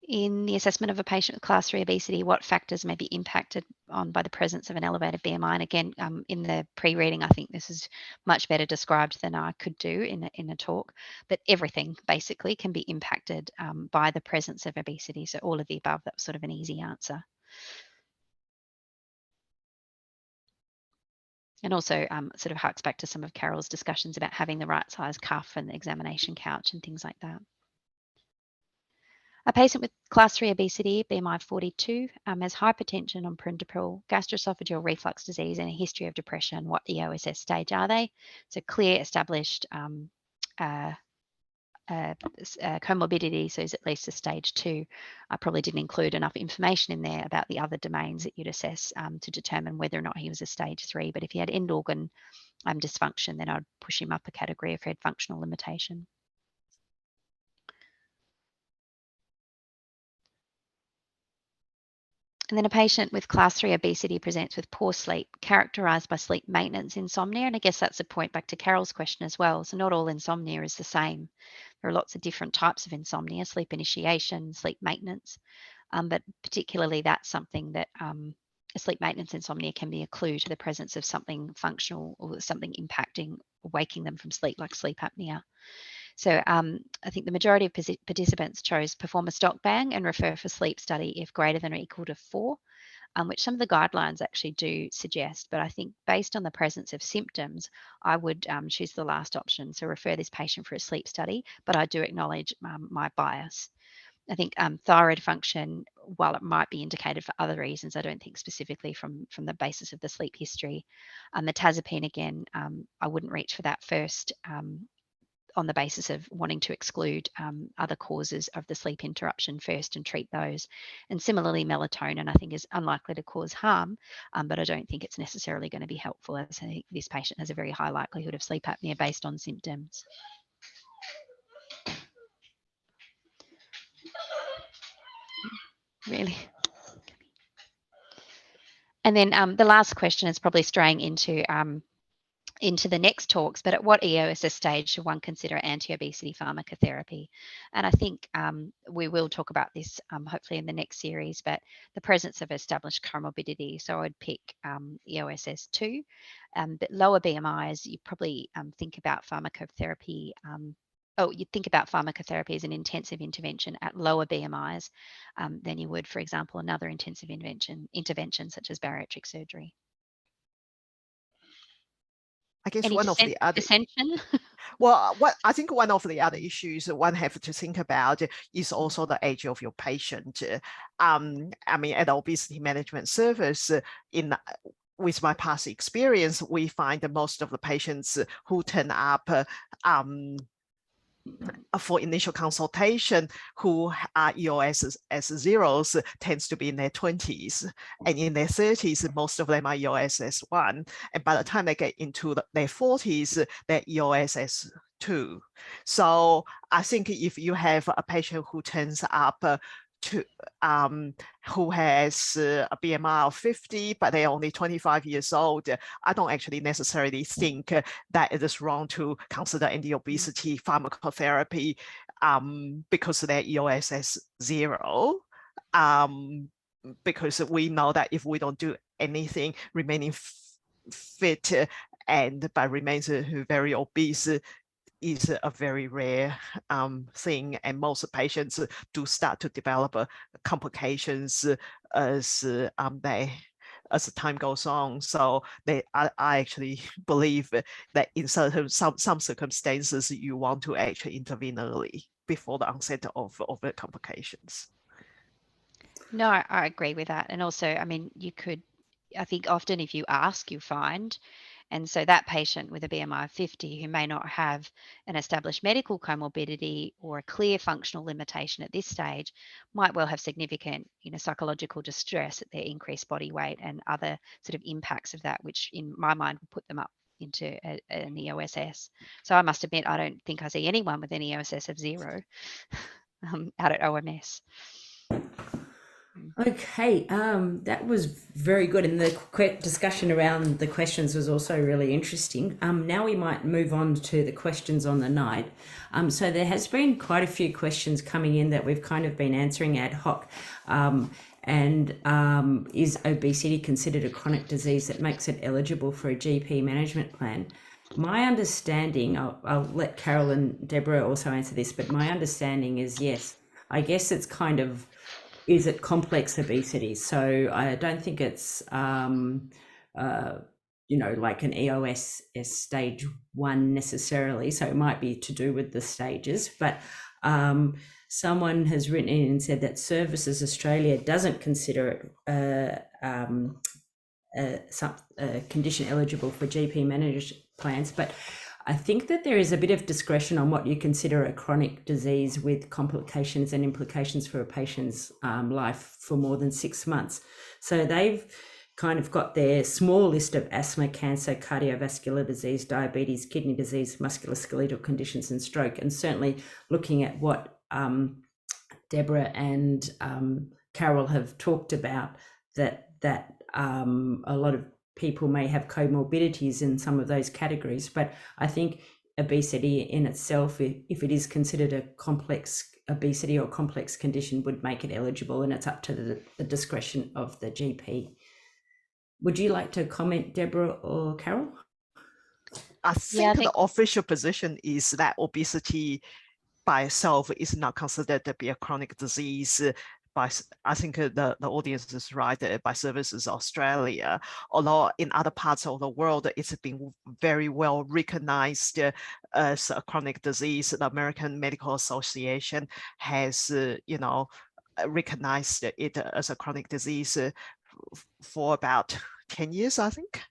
In the assessment of a patient with class 3 obesity, what factors may be impacted on by the presence of an elevated BMI? And again, in the pre-reading, I think this is much better described than I could do in a talk, but everything basically can be impacted by the presence of obesity. So all of the above, that's sort of an easy answer. And also sort of harks back to some of Carol's discussions about having the right size cuff and the examination couch and things like that. A patient with class 3 obesity, BMI 42, has hypertension on perindopril, gastroesophageal reflux disease, and a history of depression. What EOSS stage are they? So clear, established comorbidity, so is at least a stage 2. I probably didn't include enough information in there about the other domains that you'd assess to determine whether or not he was a stage 3. But if he had end organ dysfunction, then I'd push him up a category if he had functional limitation. And then a patient with class 3 obesity presents with poor sleep, characterized by sleep maintenance insomnia. And I guess that's a point back to Carol's question as well. So not all insomnia is the same. There are lots of different types of insomnia, sleep initiation, sleep maintenance. But particularly that's something that a sleep maintenance insomnia can be a clue to the presence of something functional or something impacting or waking them from sleep, like sleep apnea. So I think the majority of participants chose perform a stock bang and refer for sleep study if greater than or equal to 4, which some of the guidelines actually do suggest. But I think based on the presence of symptoms, I would choose the last option. So refer this patient for a sleep study, but I do acknowledge my bias. I think thyroid function, while it might be indicated for other reasons, I don't think specifically from the basis of the sleep history. Mirtazapine, again, I wouldn't reach for that first on the basis of wanting to exclude other causes of the sleep interruption first and treat those. And similarly, melatonin, I think, is unlikely to cause harm, but I don't think it's necessarily going to be helpful, as I think this patient has a very high likelihood of sleep apnea based on symptoms. Really? And then the last question is probably straying into the next talks, but at what EOSS stage should one consider anti-obesity pharmacotherapy? And I think we will talk about this hopefully in the next series, but the presence of established comorbidity. So I'd pick EOSS 2, but lower BMIs, you probably think about pharmacotherapy. You think about pharmacotherapy as an intensive intervention at lower BMIs than you would, for example, another intensive intervention such as bariatric surgery. I guess Any one of the other dissension? Well, what I think one of the other issues one have to think about is also the age of your patient. I mean, at the obesity management service, with my past experience, we find that most of the patients who turn up for initial consultation who are EOS as zeros tends to be in their 20s, and in their 30s most of them are EOS as 1, and by the time they get into their 40s they're EOS as 2. So I think if you have a patient who turns up who has a BMI of 50, but they're only 25 years old, I don't actually necessarily think that it is wrong to consider anti-obesity pharmacotherapy because they're EOS as 0. Because we know that if we don't do anything, remaining fit and by remains very obese is a very rare thing, and most patients do start to develop complications as time goes on. So I actually believe that in some circumstances you want to actually intervene early before the onset of the complications. No, I agree with that. And also, I mean, I think often if you ask, you find. And so that patient with a BMI of 50 who may not have an established medical comorbidity or a clear functional limitation at this stage might well have significant, psychological distress at their increased body weight and other sort of impacts of that, which in my mind will put them up into an EOSS. So I must admit, I don't think I see anyone with an EOSS of 0 out at OMS. Okay, that was very good, and the discussion around the questions was also really interesting. Now we might move on to the questions on the night. So there has been quite a few questions coming in that we've kind of been answering ad hoc. Is obesity considered a chronic disease that makes it eligible for a GP management plan? My understanding, I'll let Carol and Deborah also answer this, but my understanding is yes. I guess it's kind of, is it complex obesity? So I don't think it's, like an EOS stage 1 necessarily. So it might be to do with the stages. But someone has written in and said that Services Australia doesn't consider it a condition eligible for GP managed plans, but I think that there is a bit of discretion on what you consider a chronic disease with complications and implications for a patient's life for more than 6 months. So they've kind of got their small list of asthma, cancer, cardiovascular disease, diabetes, kidney disease, musculoskeletal conditions, and stroke. And certainly looking at what Deborah and Carol have talked about, that a lot of people may have comorbidities in some of those categories, but I think obesity in itself, if it is considered a complex obesity or complex condition, would make it eligible, and it's up to the discretion of the GP. Would you like to comment, Deborah or Carol? I think the official position is that obesity by itself is not considered to be a chronic disease. I think the audience is right, by Services Australia, although in other parts of the world, it's been very well recognized as a chronic disease. The American Medical Association has, recognized it as a chronic disease for about 10 years, I think.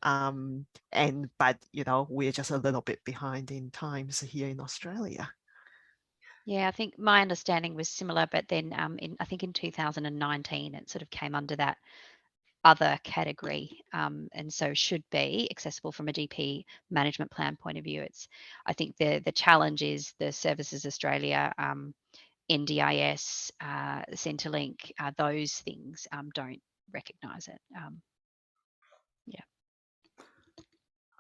But we're just a little bit behind in times here in Australia. Yeah, I think my understanding was similar, but then I think in 2019, it sort of came under that other category, and so should be accessible from a GP management plan point of view. I think the challenge is the Services Australia, NDIS, Centrelink, those things don't recognise it. Yeah.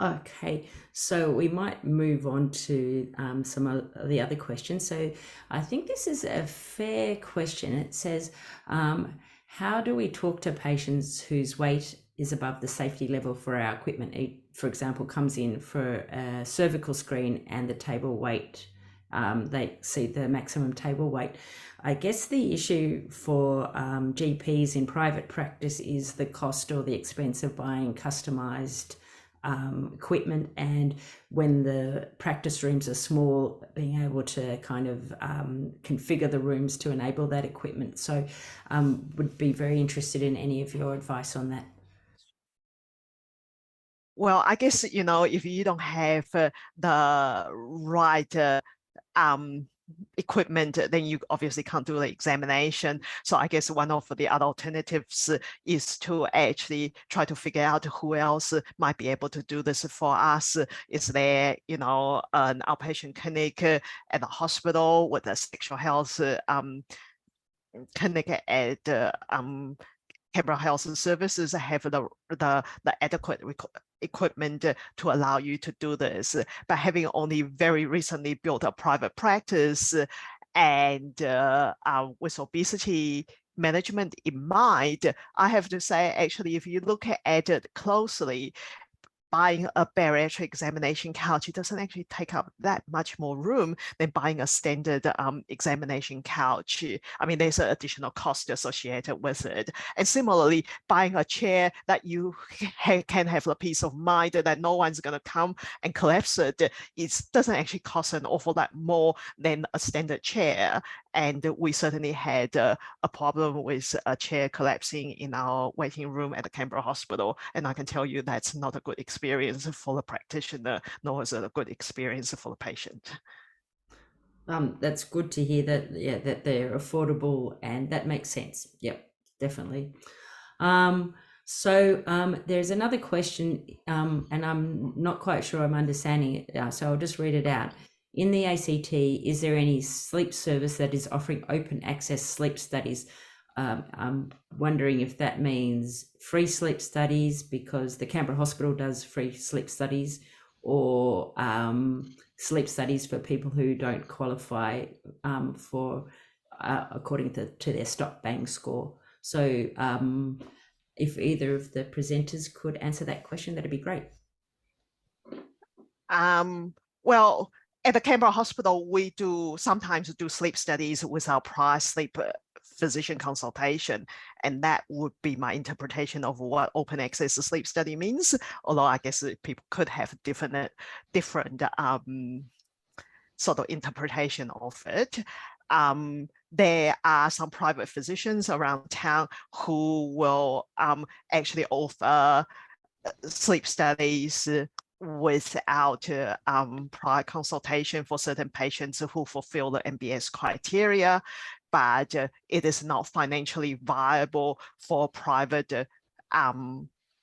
Okay, so we might move on to some of the other questions. So I think this is a fair question. It says, how do we talk to patients whose weight is above the safety level for our equipment? For example, comes in for a cervical screen and the table weight, they see the maximum table weight. I guess the issue for GPs in private practice is the cost or the expense of buying customised equipment, and when the practice rooms are small, being able to kind of configure the rooms to enable that equipment. So would be very interested in any of your advice on that. Well, I guess, if you don't have the right equipment, then you obviously can't do the examination. So I guess one of the other alternatives is to actually try to figure out who else might be able to do this for us. Is there, an outpatient clinic at the hospital with a sexual health clinic at Canberra Health Services have the adequate equipment to allow you to do this. But having only very recently built a private practice and with obesity management in mind, I have to say, actually, if you look at it closely, buying a bariatric examination couch, it doesn't actually take up that much more room than buying a standard examination couch. I mean, there's an additional cost associated with it. And similarly, buying a chair that you can have a peace of mind that no one's going to come and collapse it, it doesn't actually cost an awful lot more than a standard chair. And we certainly had a problem with a chair collapsing in our waiting room at the Canberra Hospital. And I can tell you that's not a good experience for the practitioner, nor is it a good experience for the patient. That's good to hear that, yeah, that they're affordable, and that makes sense. Yep, definitely. So there's another question, and I'm not quite sure I'm understanding it, so I'll just read it out. In the ACT, is there any sleep service that is offering open access sleep studies? I'm wondering if that means free sleep studies, because the Canberra Hospital does free sleep studies, or sleep studies for people who don't qualify for according to their stop bang score. So if either of the presenters could answer that question, that'd be great. Well, at the Canberra Hospital, we sometimes do sleep studies with our prior sleep physician consultation, and that would be my interpretation of what open access sleep study means. Although I guess people could have different sort of interpretation of it. There are some private physicians around town who will actually offer sleep studies without prior consultation for certain patients who fulfill the MBS criteria, but it is not financially viable for private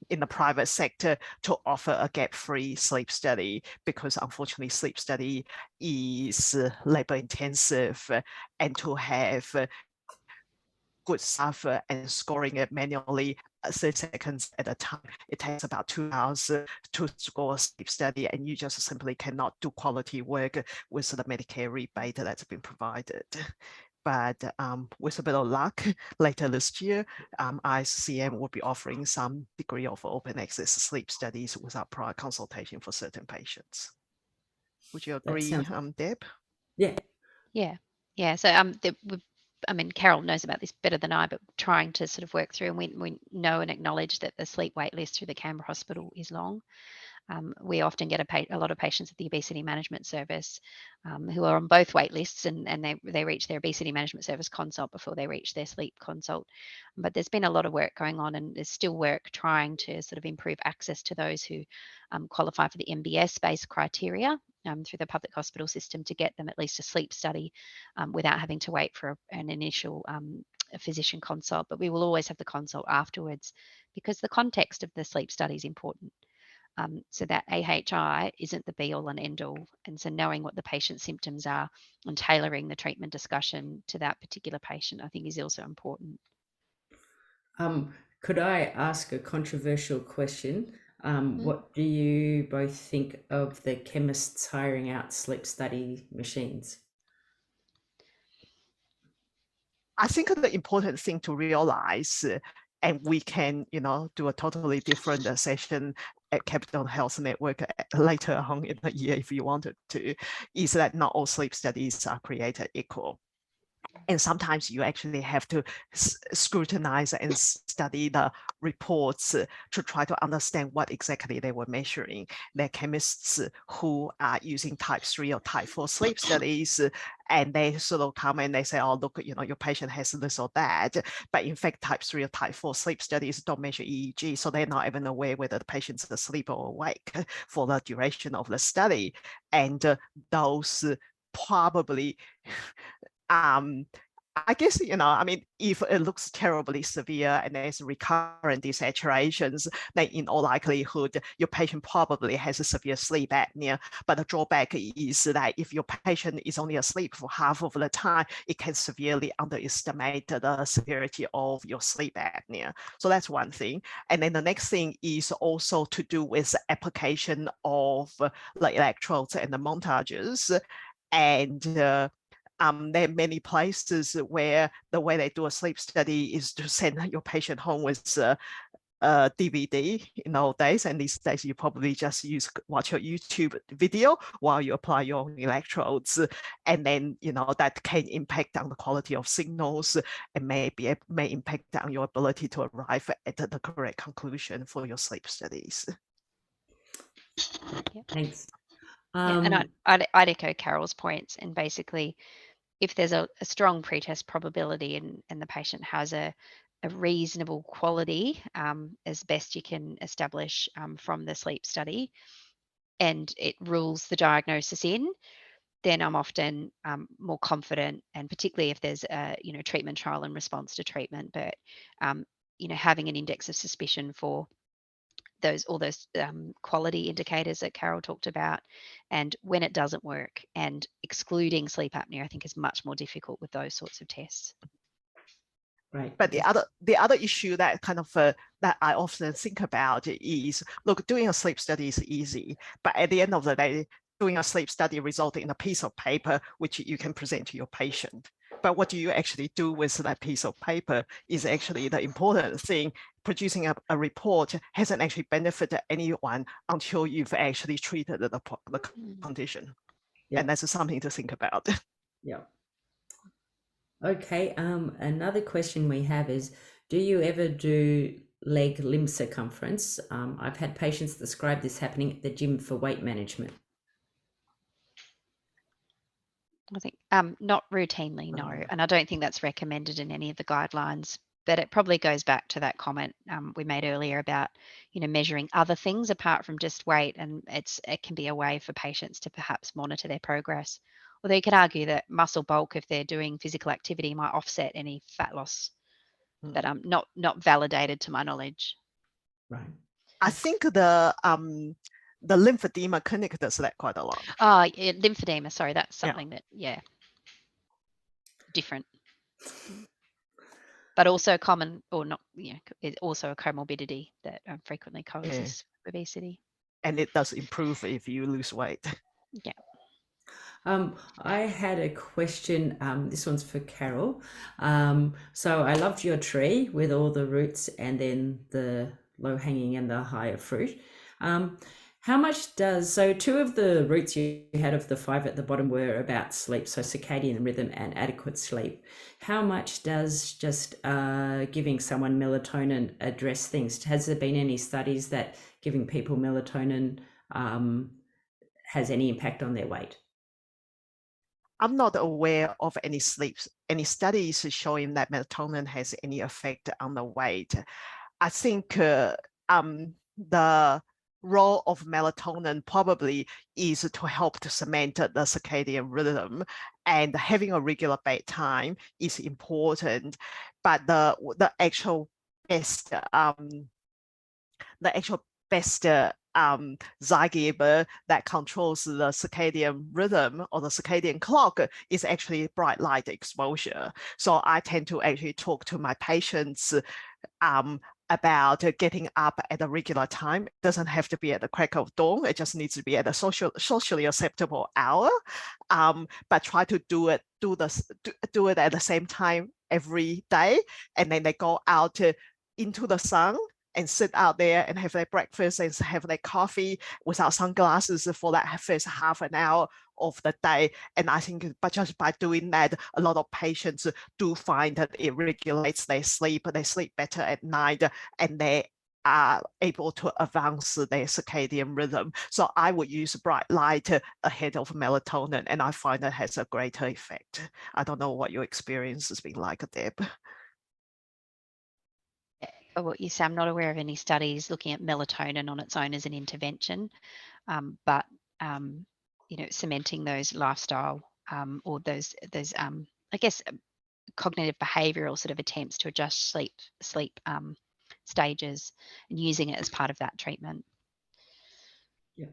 in the private sector to offer a gap-free sleep study, because unfortunately sleep study is labor intensive, and to have good stuff and scoring it manually 30 seconds at a time, it takes about 2 hours to score a sleep study, and you just simply cannot do quality work with the Medicare rebate that's been provided. But with a bit of luck, later this year, ICM will be offering some degree of open access sleep studies without prior consultation for certain patients. Would you agree, Deb? Yeah. Yeah. So I mean, Carol knows about this better than I, but trying to sort of work through, and we know and acknowledge that the sleep wait list through the Canberra Hospital is long. We often get a lot of patients at the Obesity Management Service who are on both wait lists, and they reach their Obesity Management Service consult before they reach their sleep consult. But there's been a lot of work going on, and there's still work trying to sort of improve access to those who qualify for the MBS-based criteria through the public hospital system, to get them at least a sleep study without having to wait for an initial a physician consult. But we will always have the consult afterwards, because the context of the sleep study is important. So that AHI isn't the be all and end all. And so knowing what the patient's symptoms are and tailoring the treatment discussion to that particular patient, I think, is also important. Could I ask a controversial question? What do you both think of the chemists hiring out sleep study machines? I think the important thing to realize, and we can, do a totally different session at Capital Health Network later on in the year if you wanted to, is that not all sleep studies are created equal. And sometimes you actually have to scrutinize and study the reports to try to understand what exactly they were measuring. There are chemists who are using type 3 or type 4 sleep studies, and they sort of come and they say, oh, look, your patient has this or that. But in fact, type 3 or type 4 sleep studies don't measure EEG, so they're not even aware whether the patient's asleep or awake for the duration of the study. And those probably I guess, if it looks terribly severe and there's recurrent desaturations, then in all likelihood, your patient probably has a severe sleep apnea. But the drawback is that if your patient is only asleep for half of the time, it can severely underestimate the severity of your sleep apnea. So that's one thing. And then the next thing is also to do with application of the electrodes and the montages. And there are many places where the way they do a sleep study is to send your patient home with a DVD nowadays, and these days you probably just watch your YouTube video while you apply your electrodes, and then that can impact on the quality of signals and may impact on your ability to arrive at the correct conclusion for your sleep studies. Thanks. And I'd echo Carol's points, and basically, if there's a strong pretest probability and the patient has a reasonable quality, as best you can establish from the sleep study, and it rules the diagnosis in, then I'm often more confident, and particularly if there's a treatment trial and response to treatment, but having an index of suspicion for all those quality indicators that Carol talked about, and when it doesn't work, and excluding sleep apnea, I think, is much more difficult with those sorts of tests. Right. But the other issue that kind of that I often think about is, look, doing a sleep study is easy, but at the end of the day, doing a sleep study results in a piece of paper which you can present to your patient. But what do you actually do with that piece of paper is actually the important thing. Producing a report hasn't actually benefited anyone until you've actually treated the condition. Yep. And that's something to think about. Yeah. Okay. Another question we have is, do you ever do leg limb circumference? I've had patients describe this happening at the gym for weight management. I think not routinely, no. And I don't think that's recommended in any of the guidelines. But it probably goes back to that comment we made earlier about, measuring other things apart from just weight. And it can be a way for patients to perhaps monitor their progress. Although you could argue that muscle bulk, if they're doing physical activity, might offset any fat loss. But not validated to my knowledge. Right. I think the lymphedema clinic does that quite a lot. Oh, yeah, lymphedema. Sorry, that's something that, different. But also common, or not, it's also a comorbidity that frequently coexists with obesity. And it does improve if you lose weight. Yeah. I had a question. This one's for Carol. So I loved your tree with all the roots and then the low hanging and the higher fruit. How much so 2 of the roots you had of the 5 at the bottom were about sleep, so circadian rhythm and adequate sleep. How much does just giving someone melatonin address things? Has there been any studies that giving people melatonin has any impact on their weight? I'm not aware of any studies showing that melatonin has any effect on the weight. I think the role of melatonin probably is to help to cement the circadian rhythm, and having a regular bedtime is important. But the actual best zygiber that controls the circadian rhythm or the circadian clock is actually bright light exposure. So I tend to actually talk to my patients about getting up at a regular time. It doesn't have to be at the crack of dawn. It just needs to be at a socially acceptable hour. But try to do it at the same time every day, and then they go out into the sun and sit out there and have their breakfast and have their coffee without sunglasses for that first half an hour of the day. And I think just by doing that, a lot of patients do find that it regulates their sleep. They sleep better at night, and they are able to advance their circadian rhythm. So I would use bright light ahead of melatonin, and I find that has a greater effect. I don't know what your experience has been like, Deb. What you say, I'm not aware of any studies looking at melatonin on its own as an intervention, but cementing those lifestyle or those I guess cognitive behavioural sort of attempts to adjust sleep stages and using it as part of that treatment. Yeah.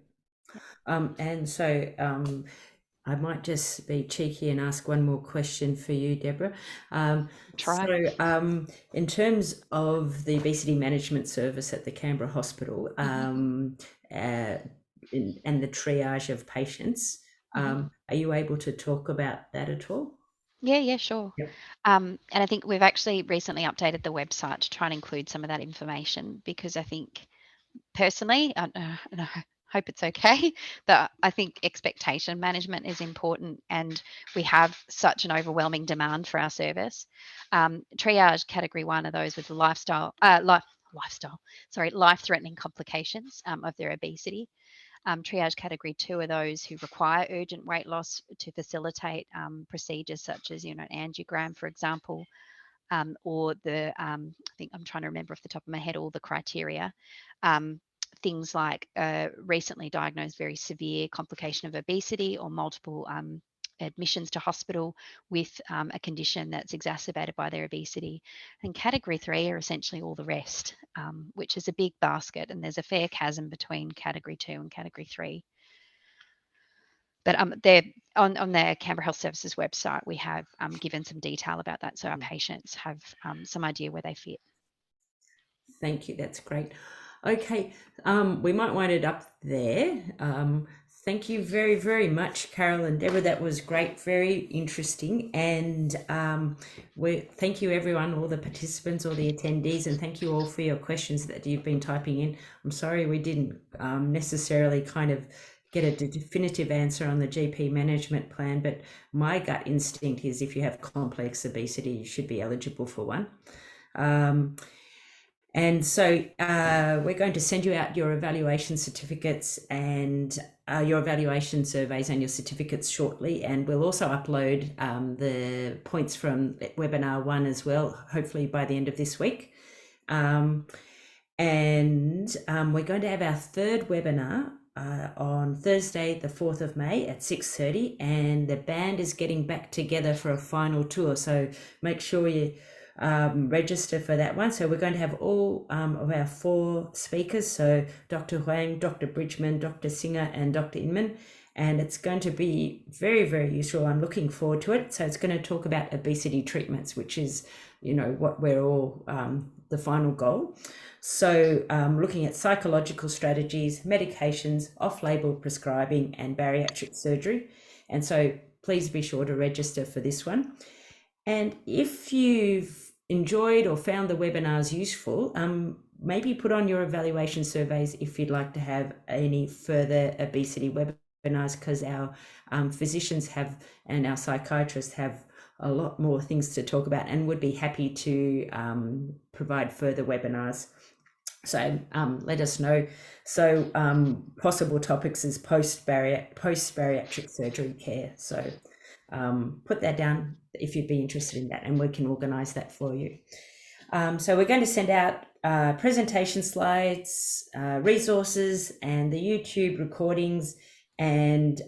And so I might just be cheeky and ask one more question for you, Deborah. Try. So in terms of the obesity management service at the Canberra Hospital and the triage of patients, are you able to talk about that at all? Yeah, sure. Yep. And I think we've actually recently updated the website to try and include some of that information, because I think personally, and I hope it's okay, that I think expectation management is important, and we have such an overwhelming demand for our service. Triage category 1 are those with life-threatening complications of their obesity. Triage category 2 are those who require urgent weight loss to facilitate procedures such as, an angiogram, for example, or I think I'm trying to remember off the top of my head all the criteria. Things like recently diagnosed very severe complication of obesity or multiple admissions to hospital with a condition that's exacerbated by their obesity. And category 3 are essentially all the rest, which is a big basket, and there's a fair chasm between category 2 and category 3. But they're on their Canberra Health Services website. We have given some detail about that, so our patients have some idea where they fit. Thank you. That's great. Okay, we might wind it up there. Thank you very, very much, Carol and Deborah. That was great, very interesting. And thank you, everyone, all the participants, all the attendees, and thank you all for your questions that you've been typing in. I'm sorry we didn't necessarily kind of get a definitive answer on the GP management plan, but my gut instinct is if you have complex obesity, you should be eligible for one. And so we're going to send you out your evaluation certificates and your evaluation surveys and your certificates shortly. And we'll also upload the points from webinar 1 as well, hopefully by the end of this week. And we're going to have our third webinar on Thursday, the 4th of May at 6:30. And the band is getting back together for a final tour. So make sure you register for that one. So we're going to have all of our 4 speakers, so Dr. Huang, Dr. Bridgman, Dr. Singer and Dr. Inman, and it's going to be very, very useful. I'm looking forward to it. So it's going to talk about obesity treatments, which is, you know, what we're all the final goal. So looking at psychological strategies, medications, off-label prescribing and bariatric surgery. And so please be sure to register for this one. And if you've enjoyed or found the webinars useful, maybe put on your evaluation surveys if you'd like to have any further obesity webinars, because our physicians have and our psychiatrists have a lot more things to talk about and would be happy to provide further webinars. So let us know. So possible topics is post-bariatric surgery care. So put that down if you'd be interested in that, and we can organise that for you. So we're going to send out presentation slides, resources, and the YouTube recordings. And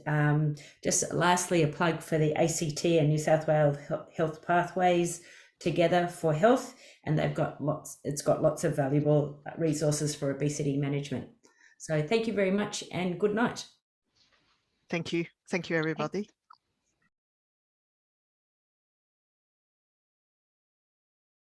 just lastly, a plug for the ACT and New South Wales Health Pathways Together for Health, and they've got it's got lots of valuable resources for obesity management. So thank you very much and good night. Thank you. Thank you, everybody.